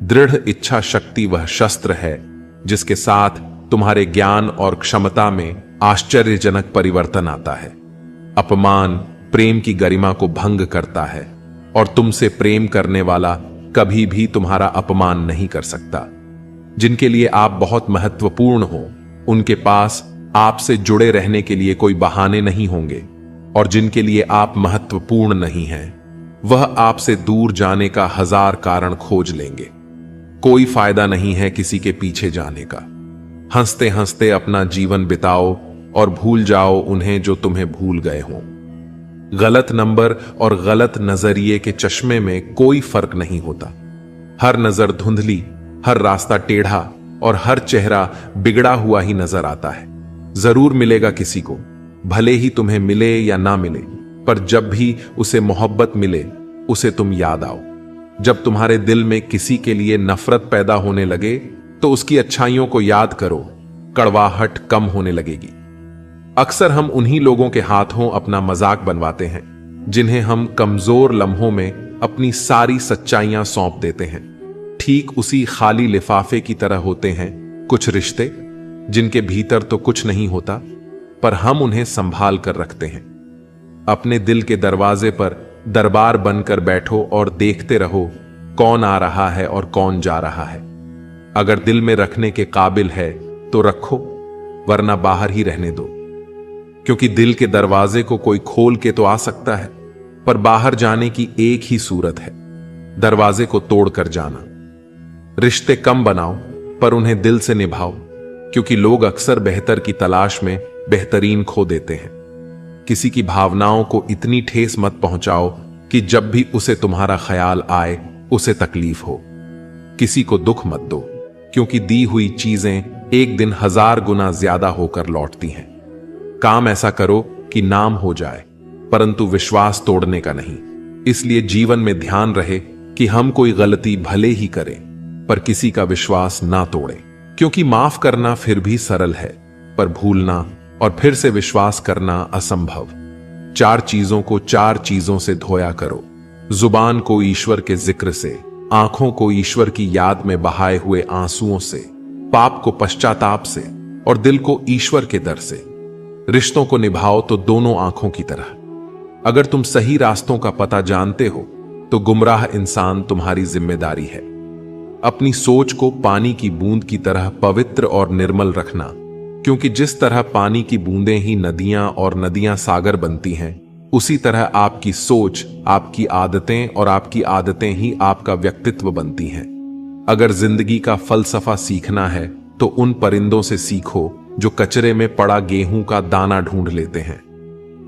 दृढ़ इच्छा शक्ति वह शस्त्र है जिसके साथ तुम्हारे ज्ञान और क्षमता में आश्चर्यजनक परिवर्तन आता है। अपमान प्रेम की गरिमा को भंग करता है और तुमसे प्रेम करने वाला कभी भी तुम्हारा अपमान नहीं कर सकता। जिनके लिए आप बहुत महत्वपूर्ण हो, उनके पास आपसे जुड़े रहने के लिए कोई बहाने नहीं होंगे, और जिनके लिए आप महत्वपूर्ण नहीं हैं, वह आपसे दूर जाने का 1000 कारण खोज लेंगे। कोई फायदा नहीं है किसी के पीछे जाने का। हंसते हंसते अपना जीवन बिताओ और भूल जाओ उन्हें जो तुम्हें भूल गए हों। गलत नंबर और गलत नजरिए के चश्मे में कोई फर्क नहीं होता। हर नजर धुंधली, हर रास्ता टेढ़ा और हर चेहरा बिगड़ा हुआ ही नजर आता है। जरूर मिलेगा किसी को, भले ही तुम्हें मिले या ना मिले, पर जब भी उसे मोहब्बत मिले उसे तुम याद आओ। जब तुम्हारे दिल में किसी के लिए नफरत पैदा होने लगे तो उसकी अच्छाइयों को याद करो, कड़वाहट कम होने लगेगी। अक्सर हम उन्हीं लोगों के हाथों अपना मजाक बनवाते हैं जिन्हें हम कमजोर लम्हों में अपनी सारी सच्चाइयां सौंप देते हैं। ठीक उसी खाली लिफाफे की तरह होते हैं कुछ रिश्ते जिनके भीतर तो कुछ नहीं होता, पर हम उन्हें संभाल कर रखते हैं। अपने दिल के दरवाजे पर दरबार बनकर बैठो और देखते रहो कौन आ रहा है और कौन जा रहा है। अगर दिल में रखने के काबिल है तो रखो, वरना बाहर ही रहने दो, क्योंकि दिल के दरवाजे को कोई खोल के तो आ सकता है, पर बाहर जाने की एक ही सूरत है, दरवाजे को तोड़कर जाना। रिश्ते कम बनाओ पर उन्हें दिल से निभाओ, क्योंकि लोग अक्सर बेहतर की तलाश में बेहतरीन खो देते हैं। किसी की भावनाओं को इतनी ठेस मत पहुंचाओ कि जब भी उसे तुम्हारा ख्याल आए उसे तकलीफ हो। किसी को दुख मत दो, क्योंकि दी हुई चीजें एक दिन 1000 गुना ज्यादा होकर लौटती हैं। काम ऐसा करो कि नाम हो जाए, परंतु विश्वास तोड़ने का नहीं। इसलिए जीवन में ध्यान रहे कि हम कोई गलती भले ही करें, पर किसी का विश्वास ना तोड़ें, क्योंकि माफ करना फिर भी सरल है, पर भूलना और फिर से विश्वास करना असंभव। 4 चीजों को 4 चीजों से धोया करो। जुबान को ईश्वर के जिक्र से, आंखों को ईश्वर की याद में बहाए हुए आंसुओं से, पाप को पश्चाताप से और दिल को ईश्वर के दर से। रिश्तों को निभाओ तो दोनों आंखों की तरह। अगर तुम सही रास्तों का पता जानते हो तो गुमराह इंसान तुम्हारी जिम्मेदारी है। अपनी सोच को पानी की बूंद की तरह पवित्र और निर्मल रखना, क्योंकि जिस तरह पानी की बूंदें ही नदियां और नदियां सागर बनती हैं, उसी तरह आपकी सोच, आपकी आदतें और आपकी आदतें ही आपका व्यक्तित्व बनती हैं। अगर जिंदगी का फलसफा सीखना है तो उन परिंदों से सीखो जो कचरे में पड़ा गेहूं का दाना ढूंढ लेते हैं।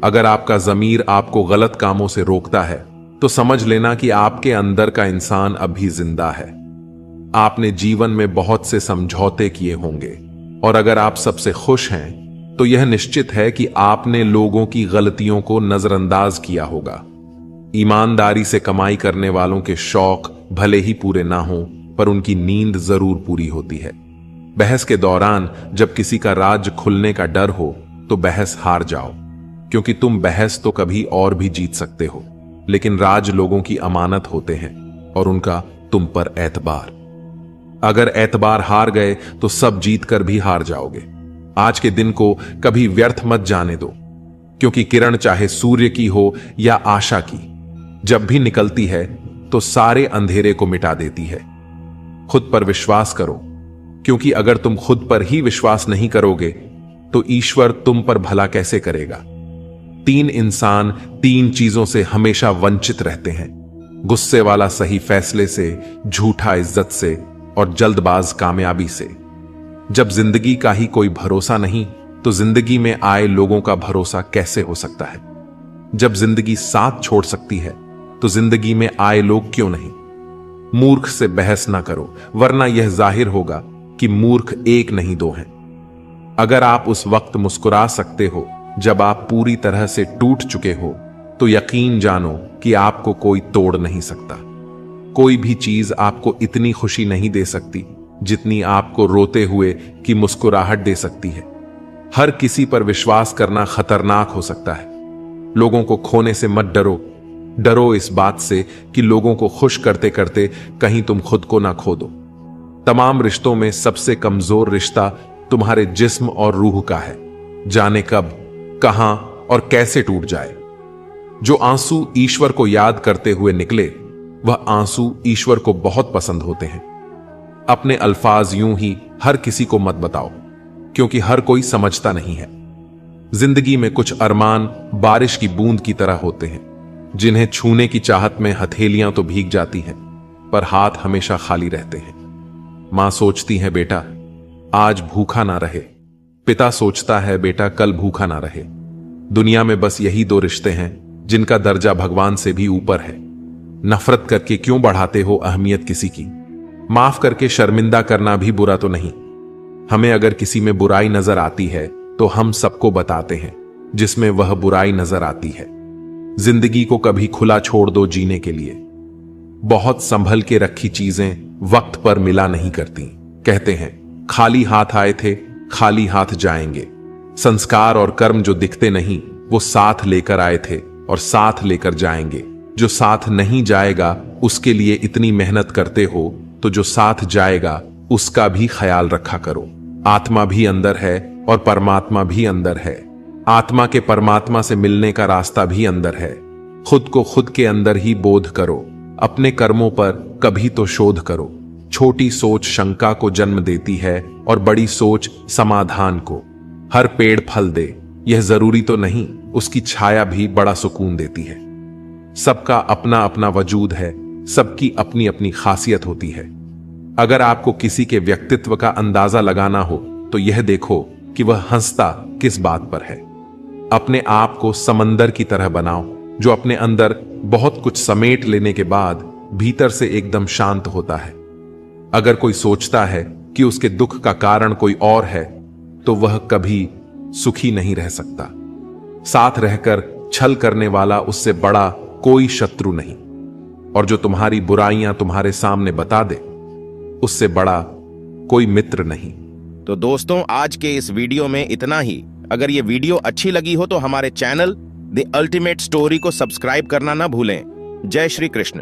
अगर आपका ज़मीर आपको गलत कामों से रोकता है तो समझ लेना कि आपके अंदर का इंसान अभी जिंदा है। आपने जीवन में बहुत से समझौते किए होंगे, और अगर आप सबसे खुश हैं तो यह निश्चित है कि आपने लोगों की गलतियों को नजरअंदाज किया होगा। ईमानदारी से कमाई करने वालों के शौक भले ही पूरे ना हों, पर उनकी नींद जरूर पूरी होती है। बहस के दौरान जब किसी का राज खुलने का डर हो तो बहस हार जाओ, क्योंकि तुम बहस तो कभी और भी जीत सकते हो, लेकिन राज लोगों की अमानत होते हैं और उनका तुम पर एतबार। अगर एतबार हार गए तो सब जीत कर भी हार जाओगे। आज के दिन को कभी व्यर्थ मत जाने दो, क्योंकि किरण चाहे सूर्य की हो या आशा की, जब भी निकलती है तो सारे अंधेरे को मिटा देती है। खुद पर विश्वास करो, क्योंकि अगर तुम खुद पर ही विश्वास नहीं करोगे तो ईश्वर तुम पर भला कैसे करेगा। 3 इंसान 3 चीजों से हमेशा वंचित रहते हैं: गुस्से वाला सही फैसले से, झूठा इज्जत से और जल्दबाज कामयाबी से। जब जिंदगी का ही कोई भरोसा नहीं तो जिंदगी में आए लोगों का भरोसा कैसे हो सकता है। जब जिंदगी साथ छोड़ सकती है तो जिंदगी में आए लोग क्यों नहीं। मूर्ख से बहस ना करो, वरना यह जाहिर होगा कि मूर्ख एक नहीं 2 हैं। अगर आप उस वक्त मुस्कुरा सकते हो जब आप पूरी तरह से टूट चुके हो, तो यकीन जानो कि आपको कोई तोड़ नहीं सकता। कोई भी चीज आपको इतनी खुशी नहीं दे सकती जितनी आपको रोते हुए की मुस्कुराहट दे सकती है। हर किसी पर विश्वास करना खतरनाक हो सकता है। लोगों को खोने से मत डरो, डरो इस बात से कि लोगों को खुश करते करते कहीं तुम खुद को ना खो दो। तमाम रिश्तों में सबसे कमजोर रिश्ता तुम्हारे जिस्म और रूह का है, जाने कब, कहां और कैसे टूट जाए। जो आंसू ईश्वर को याद करते हुए निकले, वह आंसू ईश्वर को बहुत पसंद होते हैं। अपने अल्फाज यूं ही हर किसी को मत बताओ, क्योंकि हर कोई समझता नहीं है। जिंदगी में कुछ अरमान बारिश की बूंद की तरह होते हैं, जिन्हें छूने की चाहत में हथेलियां तो भीग जाती हैं, पर हाथ हमेशा खाली रहते हैं। मां सोचती है बेटा आज भूखा ना रहे, पिता सोचता है बेटा कल भूखा ना रहे। दुनिया में बस यही दो रिश्ते हैं जिनका दर्जा भगवान से भी ऊपर है। नफरत करके क्यों बढ़ाते हो अहमियत किसी की? माफ करके शर्मिंदा करना भी बुरा तो नहीं। हमें अगर किसी में बुराई नजर आती है तो हम सबको बताते हैं जिसमें वह बुराई नजर आती है। जिंदगी को कभी खुला छोड़ दो जीने के लिए। बहुत संभल के रखी चीजें वक्त पर मिला नहीं करती। कहते हैं खाली हाथ आए थे खाली हाथ जाएंगे। संस्कार और कर्म जो दिखते नहीं वो साथ लेकर आए थे और साथ लेकर जाएंगे। जो साथ नहीं जाएगा उसके लिए इतनी मेहनत करते हो तो जो साथ जाएगा उसका भी ख्याल रखा करो। आत्मा भी अंदर है और परमात्मा भी अंदर है। आत्मा के परमात्मा से मिलने का रास्ता भी अंदर है। खुद को खुद के अंदर ही बोध करो। अपने कर्मों पर कभी तो शोध करो। छोटी सोच शंका को जन्म देती है और बड़ी सोच समाधान को। हर पेड़ फल दे यह जरूरी तो नहीं, उसकी छाया भी बड़ा सुकून देती है। सबका अपना अपना वजूद है, सबकी अपनी अपनी खासियत होती है। अगर आपको किसी के व्यक्तित्व का अंदाजा लगाना हो तो यह देखो कि वह हंसता किस बात पर है। अपने आप को समंदर की तरह बनाओ जो अपने अंदर बहुत कुछ समेट लेने के बाद भीतर से एकदम शांत होता है। अगर कोई सोचता है कि उसके दुख का कारण कोई और है तो वह कभी सुखी नहीं रह सकता। साथ रहकर छल करने वाला उससे बड़ा कोई शत्रु नहीं, और जो तुम्हारी बुराइयां तुम्हारे सामने बता दे उससे बड़ा कोई मित्र नहीं। तो दोस्तों आज के इस वीडियो में इतना ही। अगर ये वीडियो अच्छी लगी हो तो हमारे चैनल द अल्टीमेट स्टोरी को सब्सक्राइब करना ना भूलें। जय श्री कृष्ण।